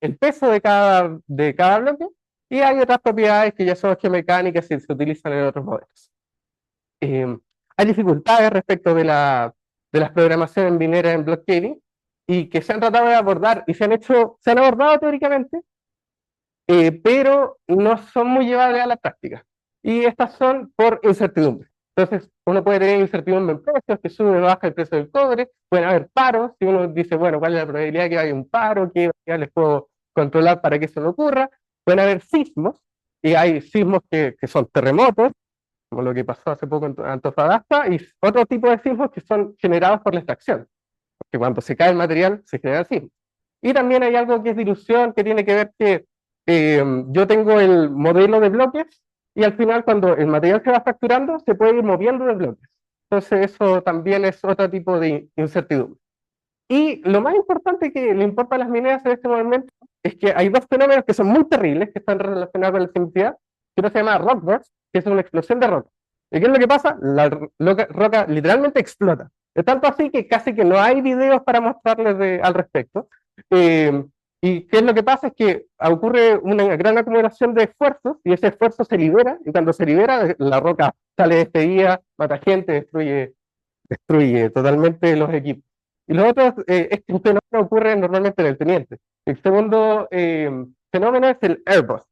el peso de cada bloque, y hay otras propiedades que ya son geomecánicas y se utilizan en otros modelos. Hay dificultades respecto de las programaciones mineras en block caving, y que se han tratado de abordar y se han abordado teóricamente, pero no son muy llevables a la práctica. Y estas son por incertidumbre. Entonces, uno puede tener incertidumbre en precios, que sube o baja el precio del cobre, pueden haber paros, si uno dice, bueno, ¿cuál es la probabilidad de que haya un paro? ¿Qué les puedo controlar para que eso no ocurra? Pueden haber sismos, y hay sismos que son terremotos, como lo que pasó hace poco en Antofagasta, y otro tipo de sismos que son generados por la extracción, porque cuando se cae el material se genera el sismo. Y también hay algo que es dilución, que tiene que ver que yo tengo el modelo de bloques, y al final cuando el material se va fracturando, se puede ir moviendo de bloques. Entonces eso también es otro tipo de incertidumbre. Y lo más importante que le importa a las mineras en este momento es que hay dos fenómenos que son muy terribles, que están relacionados con la sismicidad, que uno se llama rock burst, que es una explosión de roca. ¿Y qué es lo que pasa? La roca literalmente explota. Es tanto así que casi que no hay videos para mostrarles al respecto. ¿Y qué es lo que pasa? Es que ocurre una gran acumulación de esfuerzos, y ese esfuerzo se libera, y cuando se libera, la roca sale despedida, mata gente, destruye totalmente los equipos. Y los otros, este fenómeno ocurre normalmente en el teniente. El segundo fenómeno es el airbus,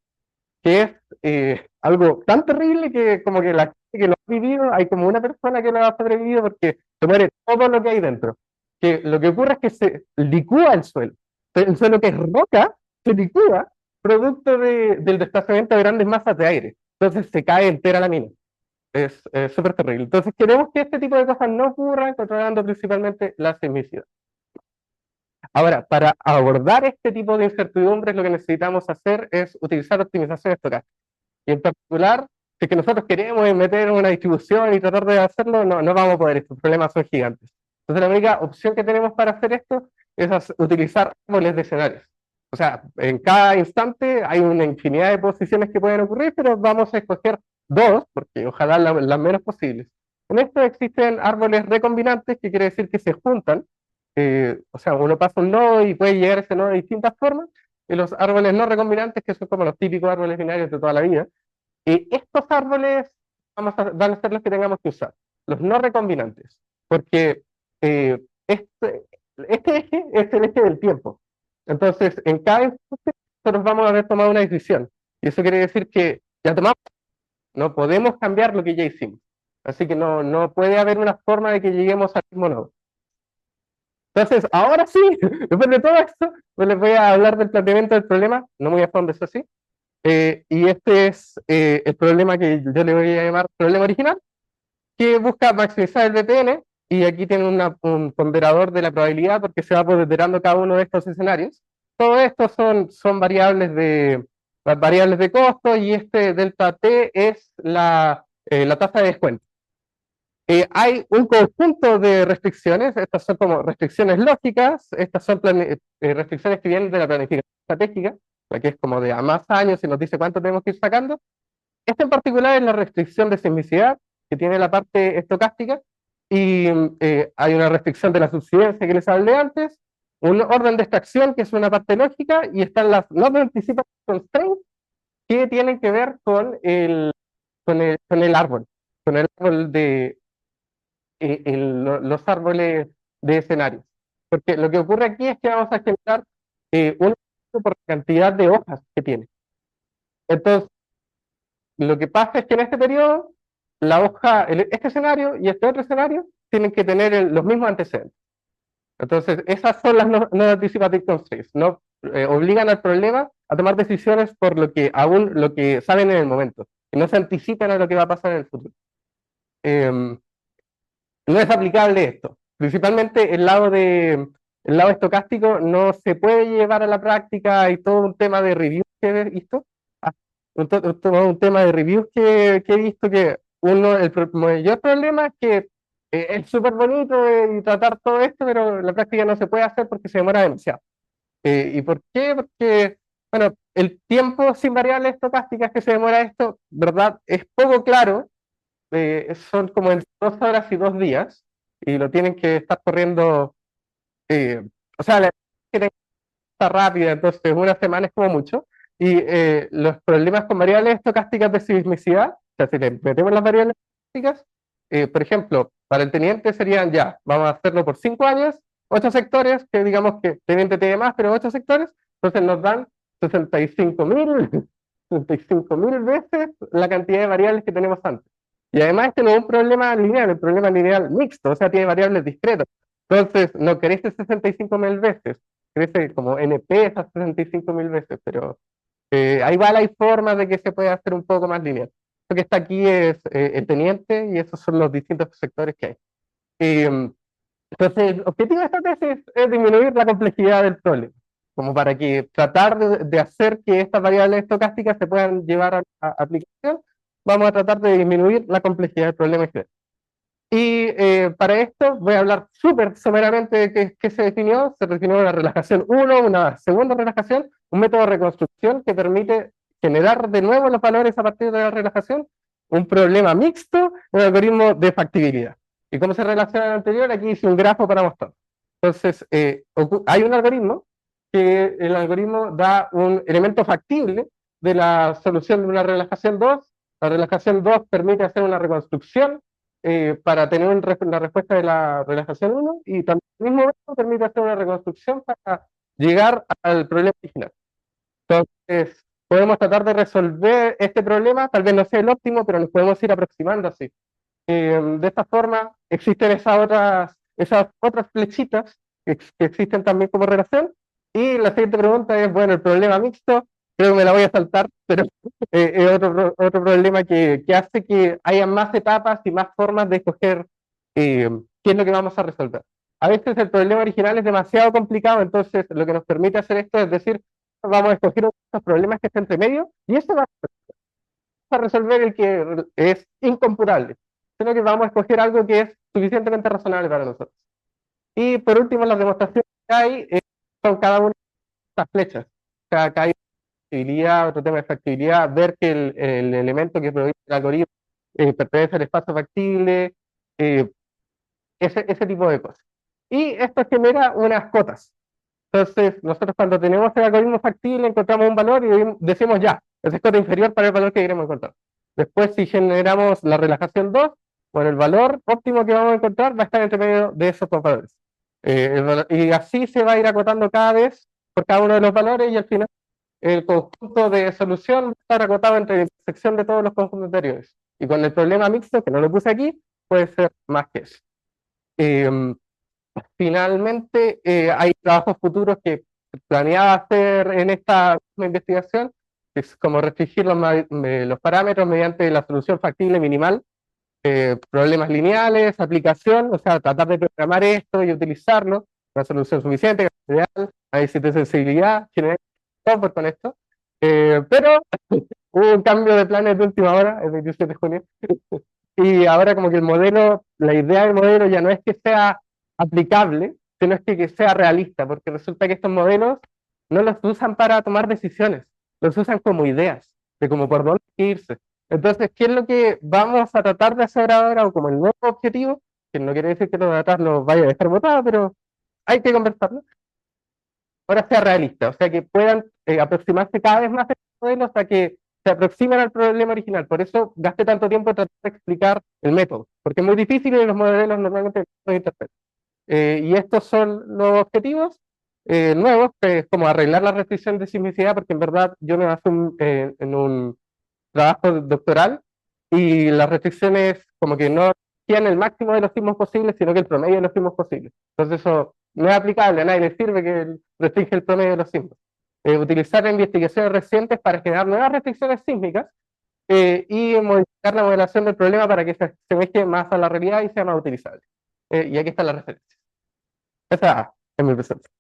que es algo tan terrible que como que la gente que lo ha vivido, hay como una persona que lo ha sobrevivido porque se muere todo lo que hay dentro. Que lo que ocurre es que se licúa el suelo. El suelo, que es roca, se licúa producto del desplazamiento de grandes masas de aire. Entonces se cae entera la mina. Es súper terrible. Entonces queremos que este tipo de cosas no ocurran, controlando principalmente la sismicidad. Ahora, para abordar este tipo de incertidumbres, lo que necesitamos hacer es utilizar optimización estocástica. Y en particular, si es que nosotros queremos meter una distribución y tratar de hacerlo, no vamos a poder, estos problemas son gigantes. Entonces la única opción que tenemos para hacer esto es utilizar árboles de escenarios. O sea, en cada instante hay una infinidad de posiciones que pueden ocurrir, pero vamos a escoger dos, porque ojalá las menos posibles. En esto existen árboles recombinantes, que quiere decir que se juntan. O sea, uno pasa un nodo y puede llegar a ese nodo de distintas formas. Y los árboles no recombinantes, que son como los típicos árboles binarios de toda la vida. Y estos árboles van a ser los que tengamos que usar, los no recombinantes, porque este eje es el eje del tiempo. Entonces, en cada instante, nosotros vamos a haber tomado una decisión. Y eso quiere decir que ya tomamos, no podemos cambiar lo que ya hicimos. Así que no puede haber una forma de que lleguemos al mismo nodo. Entonces, ahora sí, después de todo esto, pues les voy a hablar del planteamiento del problema, no muy a fondo, eso sí. Y este es el problema que yo le voy a llamar problema original, que busca maximizar el VPN, y aquí tiene un ponderador de la probabilidad porque se va ponderando cada uno de estos escenarios. Todo esto son las variables de costo, y este delta T es la tasa de descuento. Hay un conjunto de restricciones, estas son como restricciones lógicas, estas son restricciones que vienen de la planificación estratégica, la que es como de a más años y nos dice cuánto tenemos que ir sacando. Esta en particular es la restricción de sismicidad, que tiene la parte estocástica, y hay una restricción de la subsidencia que les hablé antes, un orden de extracción que es una parte lógica, y están las not anticipated constraints que tienen que ver con el árbol de los árboles de escenarios. Porque lo que ocurre aquí es que vamos a generar un por cantidad de hojas que tiene. Entonces, lo que pasa es que en este periodo, este escenario y este otro escenario tienen que tener los mismos antecedentes. Entonces, esas son las no anticipated constraints, no obligan al problema a tomar decisiones por lo que saben en el momento, y no se anticipan a lo que va a pasar en el futuro. No es aplicable esto. Principalmente el lado estocástico no se puede llevar a la práctica. Hay todo un tema de reviews que he visto. Un tema de reviews que he visto que el mayor problema es que es súper bonito y tratar todo esto, pero en la práctica no se puede hacer porque se demora demasiado. ¿Y por qué? Porque, bueno, el tiempo sin variables estocásticas que se demora esto, ¿verdad? Es poco claro. Son como entre 2 horas y 2 días, y lo tienen que estar corriendo, o sea, la tiene que estar rápida, entonces una semana es como mucho, y los problemas con variables estocásticas de sismicidad, o sea, si le metemos las variables estocásticas, por ejemplo, para el teniente serían ya, vamos a hacerlo por 5 años, 8 sectores, que digamos que teniente tiene más, pero 8 sectores, entonces nos dan 65.000 veces la cantidad de variables que tenemos antes. Y además este no es un problema lineal, es un problema lineal mixto, o sea, tiene variables discretas. Entonces, no crece 65.000 veces, crece como NP esas 65.000 veces, pero ahí igual hay formas de que se pueda hacer un poco más lineal. Lo que está aquí es el teniente, y esos son los distintos sectores que hay. Entonces, el objetivo de esta tesis es disminuir la complejidad del problema, como para que tratar de hacer que estas variables estocásticas se puedan llevar a aplicación. Vamos a tratar de disminuir la complejidad del problema en general. Y para esto voy a hablar súper someramente de qué se definió. Se definió una relajación 1, una segunda relajación, un método de reconstrucción que permite generar de nuevo los valores a partir de la relajación, un problema mixto, un algoritmo de factibilidad. ¿Y cómo se relaciona al anterior? Aquí hice un grafo para mostrar. Entonces, hay un algoritmo, que el algoritmo da un elemento factible de la solución de una relajación 2. La relajación 2 permite hacer una reconstrucción para tener una respuesta de la relajación 1, y también al mismo tiempo permite hacer una reconstrucción para llegar al problema original. Entonces, podemos tratar de resolver este problema, tal vez no sea el óptimo, pero nos podemos ir aproximando así. De esta forma, existen esas otras flechitas que existen también como relación, y la siguiente pregunta es, bueno, el problema mixto, creo que me la voy a saltar, pero es otro problema que hace que haya más etapas y más formas de escoger qué es lo que vamos a resolver. A veces el problema original es demasiado complicado, entonces lo que nos permite hacer esto es decir, vamos a escoger otros problemas que estén entre medio, y eso va a resolver el que es incomputable, sino que vamos a escoger algo que es suficientemente razonable para nosotros. Y por último, las demostraciones que hay son cada una de estas flechas. sea, acá hay factibilidad, otro tema de factibilidad, ver que el elemento que produce el algoritmo pertenece al espacio factible, eh, ese tipo de cosas. Y esto genera unas cotas. Entonces, nosotros cuando tenemos el algoritmo factible encontramos un valor y decimos ya, esa es cota inferior para el valor que queremos encontrar. Después, si generamos la relajación 2, bueno, el valor óptimo que vamos a encontrar va a estar entre medio de esos dos valores. Y así se va a ir acotando cada vez por cada uno de los valores y al final el conjunto de solución va a estar acotado entre la intersección de todos los conjuntos anteriores. Y con el problema mixto, que no lo puse aquí, puede ser más que eso. Finalmente, hay trabajos futuros que planeaba hacer en esta misma investigación, que es como restringir los parámetros mediante la solución factible minimal, problemas lineales, aplicación, o sea, tratar de programar esto y utilizarlo, una solución suficiente, ideal, análisis de sensibilidad, generar software con esto, pero hubo un cambio de planes de última hora, el 27 de junio, y ahora como que el modelo, la idea del modelo ya no es que sea aplicable, sino es que sea realista, porque resulta que estos modelos no los usan para tomar decisiones, los usan como ideas, de como por dónde irse. Entonces, ¿qué es lo que vamos a tratar de hacer ahora, o como el nuevo objetivo? Que no quiere decir que los de atrás los vaya a dejar botados, pero hay que conversarlo. Ahora sea realista, o sea, que puedan aproximarse cada vez más a estos modelos hasta que se aproximen al problema original. Por eso gasté tanto tiempo en tratar de explicar el método, porque es muy difícil y los modelos normalmente no los interpretan. Y estos son los objetivos nuevos, que es como arreglar la restricción de sismicidad, porque en verdad yo me basé en un trabajo doctoral y las restricciones como que no tienen el máximo de los sismos posibles, sino que el promedio de los sismos posibles. Entonces eso no es aplicable, a nadie le sirve que restringe el promedio de los sismos. Utilizar investigaciones recientes para generar nuevas restricciones sísmicas y modificar la modelación del problema para que se asemeje más a la realidad y sea más utilizable. Y aquí está la referencia. Esa es mi presentación.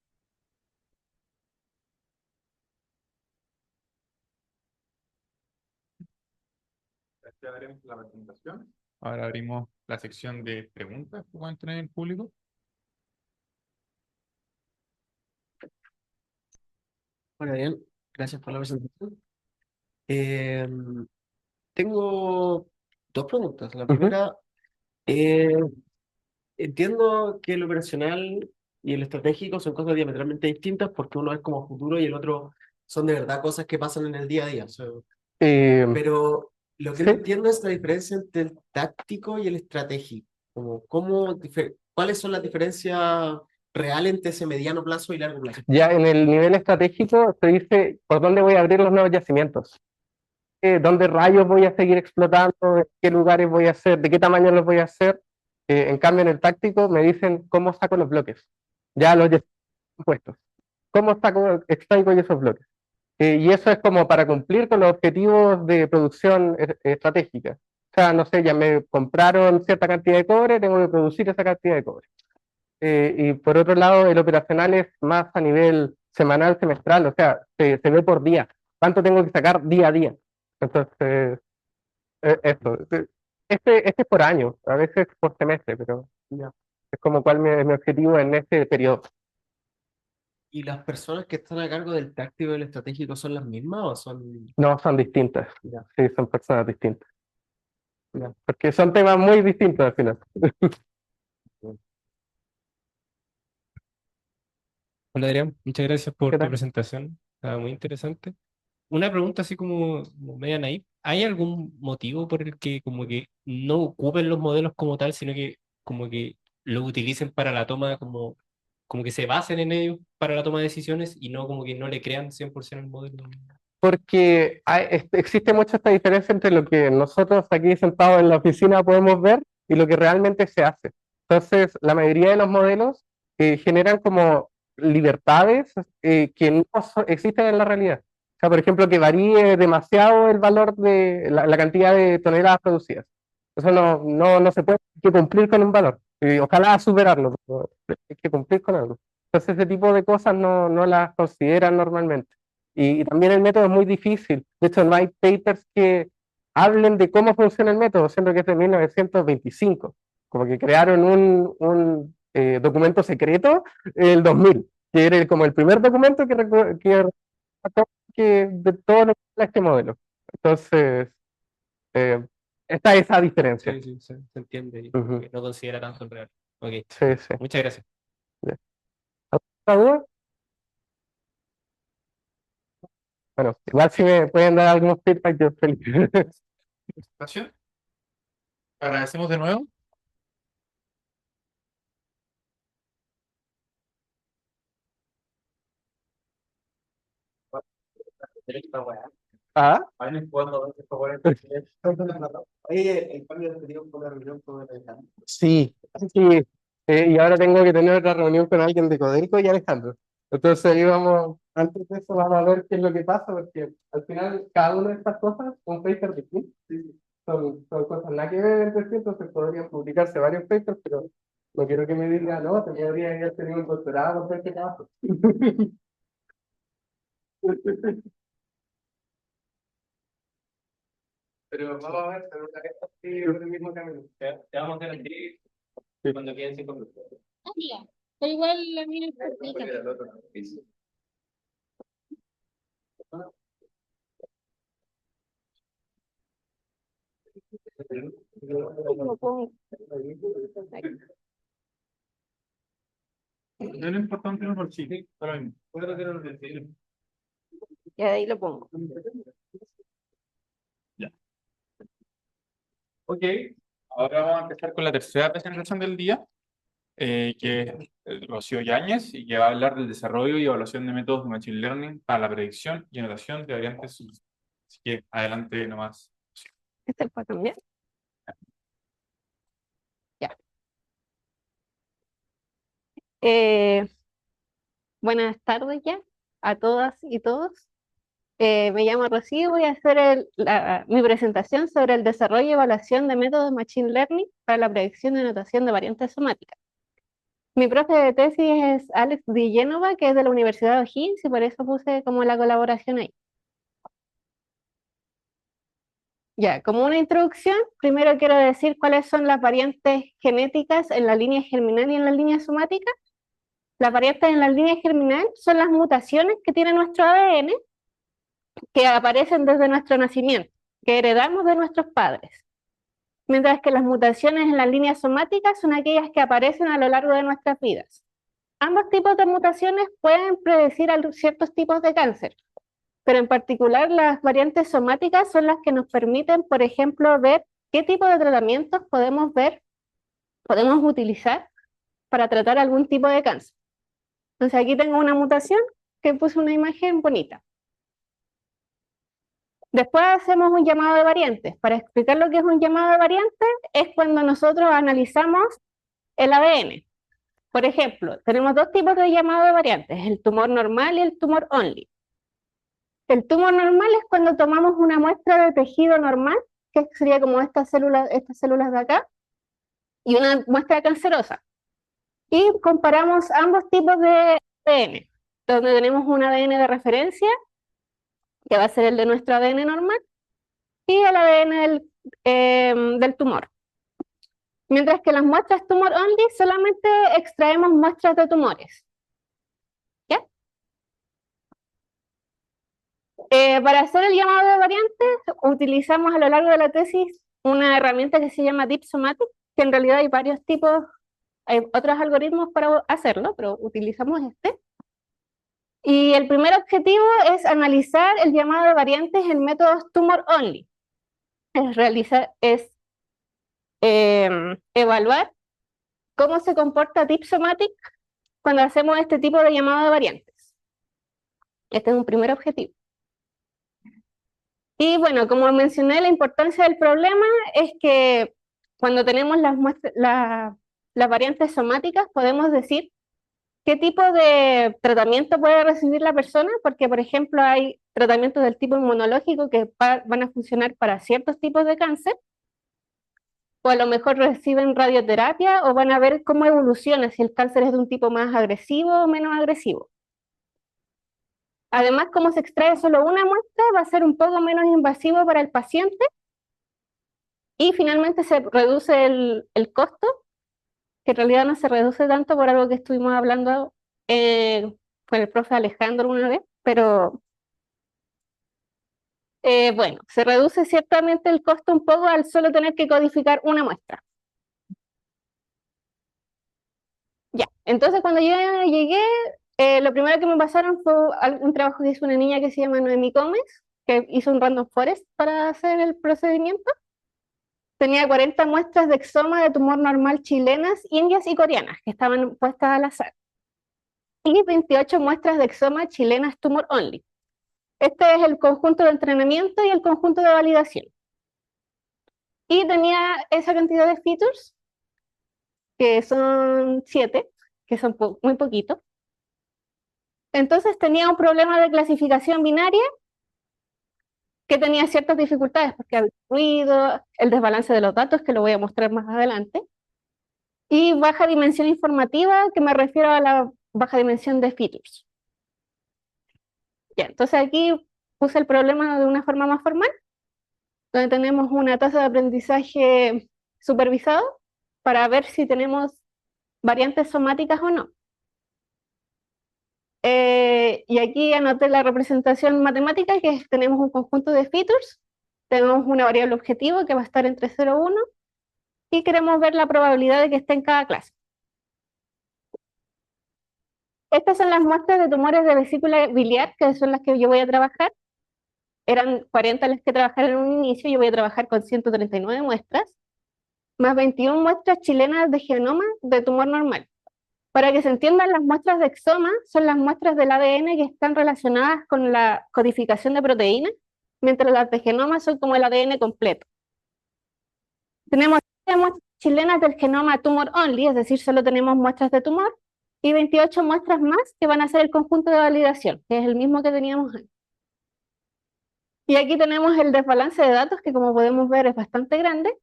Ya veremos la presentación. Ahora abrimos la sección de preguntas que pueden tener el público. Bueno, bien, gracias por la presentación. Eh, Tengo dos preguntas. La primera, eh, entiendo que el operacional y el estratégico son cosas diametralmente distintas porque uno es como futuro y el otro son de verdad cosas que pasan en el día a día. O sea, pero lo que no sí. entiendo es la diferencia entre el táctico y el estratégico. Como, ¿cuáles son las diferencias reales entre ese mediano plazo y largo plazo? Ya en el nivel estratégico se dice por dónde voy a abrir los nuevos yacimientos, dónde rayos voy a seguir explotando, en qué lugares voy a hacer, de qué tamaño los voy a hacer. En cambio en el táctico me dicen cómo saco los bloques, ya los yacimientos puestos, cómo saco, extraigo esos bloques. Y eso es como para cumplir con los objetivos de producción estratégica. O sea, no sé, ya me compraron cierta cantidad de cobre, tengo que producir esa cantidad de cobre. Y por otro lado, el operacional es más a nivel semanal, semestral, o sea, se ve por día. ¿Cuánto tengo que sacar día a día? Entonces, esto. Este es por año, a veces por semestre, pero ya. Es como cuál es mi objetivo en este periodo. ¿Y las personas que están a cargo del táctico y del estratégico son las mismas o son...? No, son distintas. Ya. Sí, son personas distintas. Ya, porque son temas muy distintos al final. Hola Adrián, muchas gracias por ¿Qué tu tal? presentación, estaba muy interesante. Una pregunta así como media naive, ¿hay algún motivo por el que como que no ocupen los modelos como tal, sino que como que los utilicen para la toma, como que se basen en ellos para la toma de decisiones y no como que no le crean 100% el modelo? Porque existe mucha esta diferencia entre lo que nosotros aquí sentados en la oficina podemos ver y lo que realmente se hace. Entonces, la mayoría de los modelos generan como libertades que no existen en la realidad. O sea, por ejemplo, que varíe demasiado el valor de la cantidad de toneladas producidas. Eso no se puede, hay que cumplir con un valor. Y ojalá superarlo, pero hay que cumplir con algo. Entonces, ese tipo de cosas no las consideran normalmente. Y también el método es muy difícil. De hecho, no hay papers que hablen de cómo funciona el método, siendo que es de 1925. Como que crearon un documento secreto en el 2000, que era como el primer documento que de todo lo que es este modelo. Entonces, eh, está esa diferencia. Sí, sí, se entiende. Y Ujú. que no considera tanto el real. Ok, Sí, sí. muchas gracias. ¿Alguna duda? Bueno, igual si me pueden dar algunos feedback, yo feliz. Presentación. Agradecemos de nuevo. Ah, Oye, el cambio de objetivo fue una reunión con Alejandro. sí, sí. Y ahora tengo que tener otra reunión con alguien de Codelco y Alejandro. Entonces ahí vamos, antes de eso vamos a ver qué es lo que pasa, porque al final cada una de estas cosas son papers distintos. Son cosas nada que ver entre sí, entonces podrían publicarse varios papers, pero no quiero que me digan, no, te podría haber tenido un doctorado por este trabajo. Pero vamos a ver, seguro que esto sigue por el mismo camino. Te vamos a garantir cuando queden 5 minutos. Pero igual la mía es cortita. Lo pongo. No es importante no por sí. Ahora mismo. Y ahí lo pongo. Ok, ahora vamos a empezar con la tercera presentación del día, que es Rocío Yáñez, y que va a hablar del desarrollo y evaluación de métodos de Machine Learning para la predicción y anotación de variantes. Así que adelante nomás. Este para cambiar. Ya. Eh, buenas tardes ya a todas y todos. Me llamo Rocío y voy a hacer mi presentación sobre el desarrollo y evaluación de métodos de Machine Learning para la predicción y anotación de variantes somáticas. Mi profe de tesis es Alex Di Génova, que es de la Universidad de O'Higgins, y por eso puse como la colaboración ahí. Ya, como una introducción, primero quiero decir cuáles son las variantes genéticas en la línea germinal y en la línea somática. Las variantes en la línea germinal son las mutaciones que tiene nuestro ADN que aparecen desde nuestro nacimiento, que heredamos de nuestros padres. Mientras que las mutaciones en la línea somática son aquellas que aparecen a lo largo de nuestras vidas. Ambos tipos de mutaciones pueden predecir ciertos tipos de cáncer, pero en particular las variantes somáticas son las que nos permiten, por ejemplo, ver qué tipo de tratamientos podemos utilizar para tratar algún tipo de cáncer. Entonces aquí tengo una mutación que puse una imagen bonita. Después hacemos un llamado de variantes. Para explicar lo que es un llamado de variantes es cuando nosotros analizamos el ADN. Por ejemplo, tenemos dos tipos de llamado de variantes, el tumor normal y el tumor only. El tumor normal es cuando tomamos una muestra de tejido normal, que sería como estas células de acá, y una muestra cancerosa. Y comparamos ambos tipos de ADN, donde tenemos un ADN de referencia, que va a ser el de nuestro ADN normal, y el ADN del tumor. Mientras que las muestras tumor only solamente extraemos muestras de tumores. ¿Ya? Para hacer el llamado de variantes, utilizamos a lo largo de la tesis una herramienta que se llama Deep Somatic, que en realidad hay varios tipos, hay otros algoritmos para hacerlo, pero utilizamos este. Y el primer objetivo es analizar el llamado de variantes en métodos tumor only. Es evaluar cómo se comporta Deep Somatic cuando hacemos este tipo de llamado de variantes. Este es un primer objetivo. Y bueno, como mencioné, la importancia del problema es que cuando tenemos las variantes somáticas podemos decir qué tipo de tratamiento puede recibir la persona, porque por ejemplo hay tratamientos del tipo inmunológico que van a funcionar para ciertos tipos de cáncer, o a lo mejor reciben radioterapia o van a ver cómo evoluciona, si el cáncer es de un tipo más agresivo o menos agresivo. Además, como se extrae solo una muestra, va a ser un poco menos invasivo para el paciente y finalmente se reduce el costo, que en realidad no se reduce tanto por algo que estuvimos hablando con el profe Alejandro una vez, pero Bueno, se reduce ciertamente el costo un poco al solo tener que codificar una muestra. Ya, entonces cuando yo llegué, lo primero que me pasaron fue un trabajo que hizo una niña que se llama Noemi Gómez, que hizo un random forest para hacer el procedimiento. Tenía 40 muestras de exoma de tumor normal chilenas, indias y coreanas, que estaban puestas al azar. Y 28 muestras de exoma chilenas tumor only. Este es el conjunto de entrenamiento y el conjunto de validación. Y tenía esa cantidad de features, que son 7, que son muy poquitos. Entonces tenía un problema de clasificación binaria que tenía ciertas dificultades, porque había ruido, el desbalance de los datos, que lo voy a mostrar más adelante, y baja dimensión informativa, que me refiero a la baja dimensión de features. Ya, entonces aquí puse el problema de una forma más formal, donde tenemos una tasa de aprendizaje supervisado para ver si tenemos variantes somáticas o no. Y aquí anoté la representación matemática, que tenemos un conjunto de features, tenemos una variable objetivo que va a estar entre 0 y 1, y queremos ver la probabilidad de que esté en cada clase. Estas son las muestras de tumores de vesícula biliar, que son las que yo voy a trabajar. Eran 40 las que trabajaron en un inicio, yo voy a trabajar con 139 muestras, más 21 muestras chilenas de genoma de tumor normal. Para que se entiendan, las muestras de exoma son las muestras del ADN que están relacionadas con la codificación de proteínas, mientras las de genoma son como el ADN completo. Tenemos 7 muestras chilenas del genoma tumor only, es decir, solo tenemos muestras de tumor, y 28 muestras más que van a ser el conjunto de validación, que es el mismo que teníamos antes. Y aquí tenemos el desbalance de datos, que como podemos ver es bastante grande,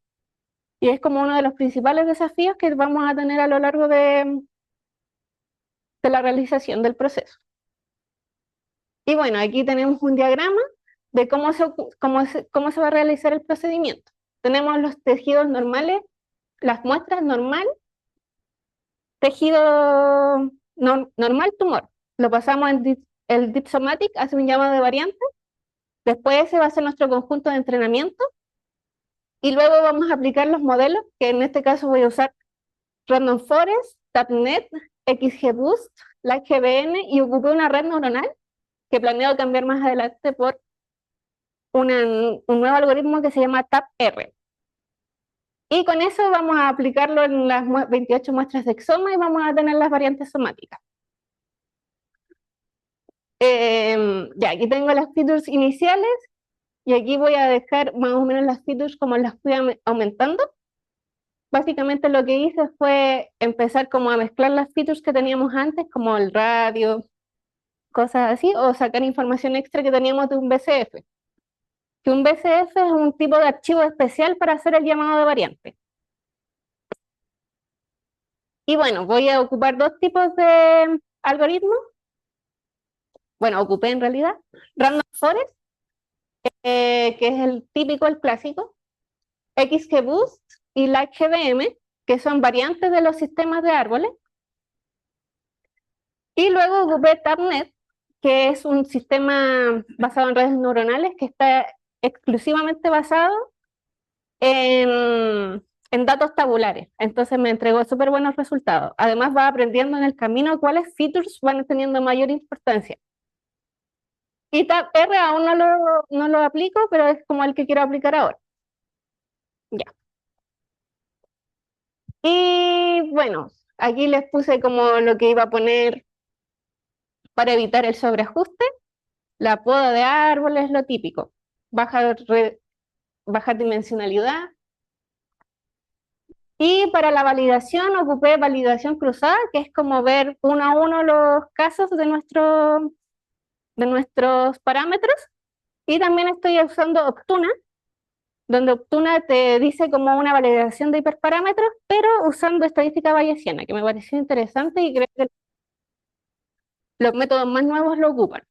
y es como uno de los principales desafíos que vamos a tener a lo largo de la realización del proceso. Y bueno, aquí tenemos un diagrama de cómo se va a realizar el procedimiento. Tenemos los tejidos normales, las muestras normal, tejido normal, tumor. Lo pasamos en el Dipsomatic, hace un llamado de variante. Después ese va a ser nuestro conjunto de entrenamiento. Y luego vamos a aplicar los modelos, que en este caso voy a usar Random Forest, TabNet, XGBoost, LikeGBN, y ocupé una red neuronal que planeo cambiar más adelante por un nuevo algoritmo que se llama TabR. Y con eso vamos a aplicarlo en las 28 muestras de exoma y vamos a tener las variantes somáticas. Ya, aquí tengo las features iniciales y aquí voy a dejar más o menos las features como las fui aumentando. Básicamente lo que hice fue empezar como a mezclar las features que teníamos antes, como el radio, cosas así, o sacar información extra que teníamos de un BCF. Que un BCF es un tipo de archivo especial para hacer el llamado de variante. Y bueno, voy a ocupar dos tipos de algoritmos. Bueno, ocupé en realidad Random Forest, que es el típico, el clásico, XGBoost y LikeGBM, que son variantes de los sistemas de árboles. Y luego ocupé TabNet, que es un sistema basado en redes neuronales que está exclusivamente basado en datos tabulares. Entonces me entregó súper buenos resultados. Además va aprendiendo en el camino cuáles features van teniendo mayor importancia. Y TabR aún no lo aplico, pero es como el que quiero aplicar ahora. Ya. Y bueno, aquí les puse como lo que iba a poner para evitar el sobreajuste. La poda de árboles, lo típico. Baja dimensionalidad. Y para la validación ocupé validación cruzada, que es como ver uno a uno los casos de nuestros parámetros. Y también estoy usando Optuna, donde Optuna te dice como una validación de hiperparámetros, pero usando estadística bayesiana, que me pareció interesante y creo que los métodos más nuevos lo ocupan.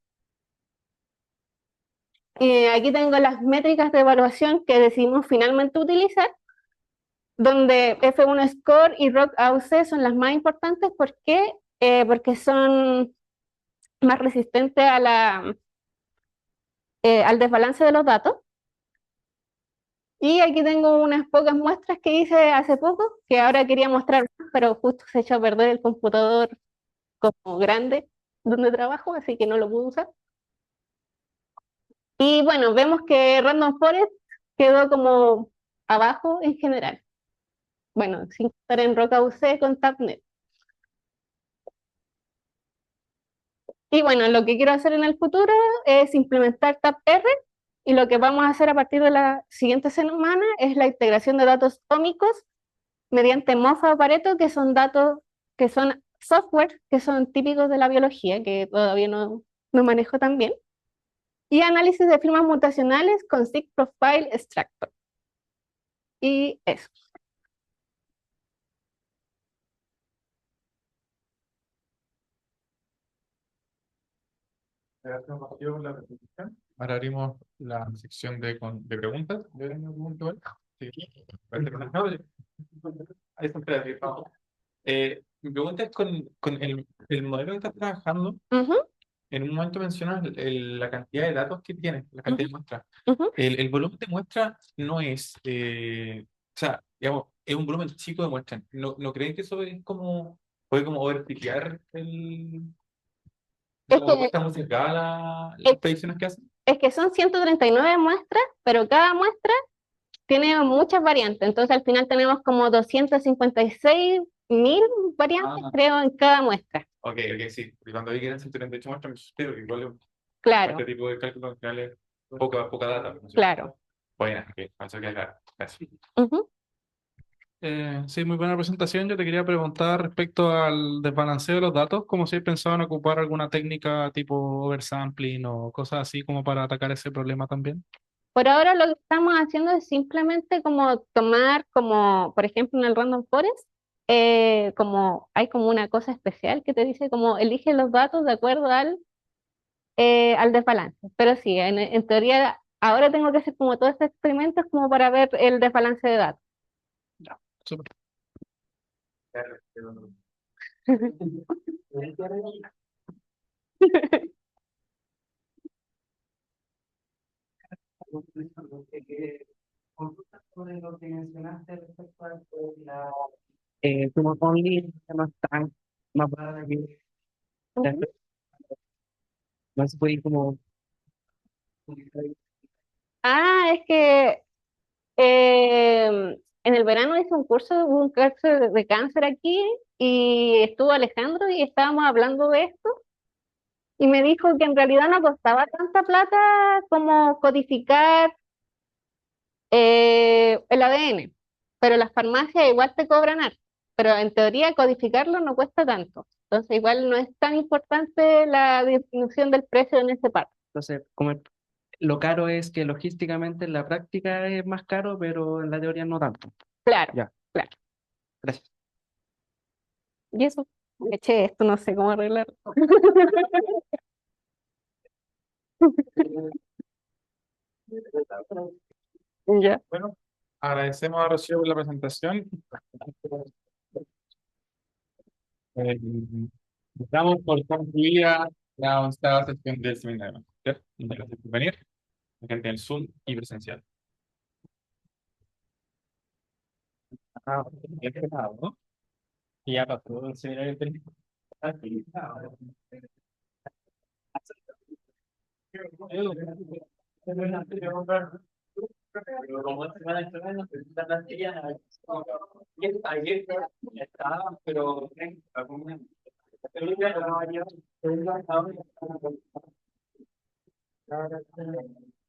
Aquí tengo las métricas de evaluación que decidimos finalmente utilizar, donde F1 Score y ROC-AUC son las más importantes. ¿Por qué? Porque son más resistentes a al desbalance de los datos. Y aquí tengo unas pocas muestras que hice hace poco, que ahora quería mostrar más, pero justo se echó a perder el computador como grande donde trabajo, así que no lo pude usar. Y bueno, vemos que Random Forest quedó como abajo en general. Bueno, sin estar en Roca UC con TabNet. Y bueno, lo que quiero hacer en el futuro es implementar TabR, y lo que vamos a hacer a partir de la siguiente semana es la integración de datos ómicos mediante MOFA o Pareto, que son datos, que son software, que son típicos de la biología, que todavía no manejo tan bien, y análisis de firmas mutacionales con Seq Profile Extractor. Y eso. Gracias, Mateo, por la presentación. Ahora abrimos la sección de preguntas. ¿Yo tengo una pregunta igual? Sí. No, ahí está, espérate, vamos. Mi pregunta es con el modelo que estás trabajando. Ujú, En un momento mencionas la cantidad de datos que tiene, la cantidad de muestras. ujú. El volumen de muestras no es, o sea, digamos, es un volumen chico de muestras. ¿No creen que eso es como, puede como overestificar Es la que, puesta musical las es, predicciones que hacen? es que son 139 muestras, pero cada muestra tiene muchas variantes. Entonces al final tenemos como 256.000 variantes, Ah, creo, en cada muestra. ok, sí. Y cuando vi que eran 138 muestras, me asusté, porque igual Claro, este tipo de cálculo al final es poca data, ¿no es cierto? claro. Bueno, ok, eso queda claro. Gracias. Ujú. Sí, muy buena presentación. Yo te quería preguntar respecto al desbalanceo de los datos, como si pensaban ocupar alguna técnica tipo oversampling o cosas así como para atacar ese problema también. Por ahora lo que estamos haciendo es simplemente como tomar, como por ejemplo en el Random Forest, como hay como una cosa especial que te dice como elige los datos de acuerdo al desbalance. Pero sí, en teoría ahora tengo que hacer como todos estos experimentos como para ver el desbalance de datos. Súper. Consulta sobre lo que mencionaste respecto a la tumor only, no es tan más barata que Ujú. no se puede ir como Ah, es que en el verano hice un curso, hubo un curso de cáncer aquí y estuvo Alejandro y estábamos hablando de esto. Y me dijo que en realidad no costaba tanta plata como codificar el ADN, pero las farmacias igual te cobran harto, pero en teoría codificarlo no cuesta tanto. Entonces igual no es tan importante la disminución del precio en ese parte. entonces como lo caro es que logísticamente en la práctica es más caro, pero en la teoría no tanto. Claro, Ya, claro. gracias. Y eso, eché esto, no sé cómo arreglar. Ya. Bueno, agradecemos a Rocío por la presentación. Eh, Damos por concluida la 11ª sesión del seminario. ¿Cierto? Muchas gracias por venir, la gente en Zoom y presencial. Ah, ya empezado, ¿no? Y ya pasó el seminario técnico. Pero como esta semana es semana, necesitan las sillas, ayer estaba, pero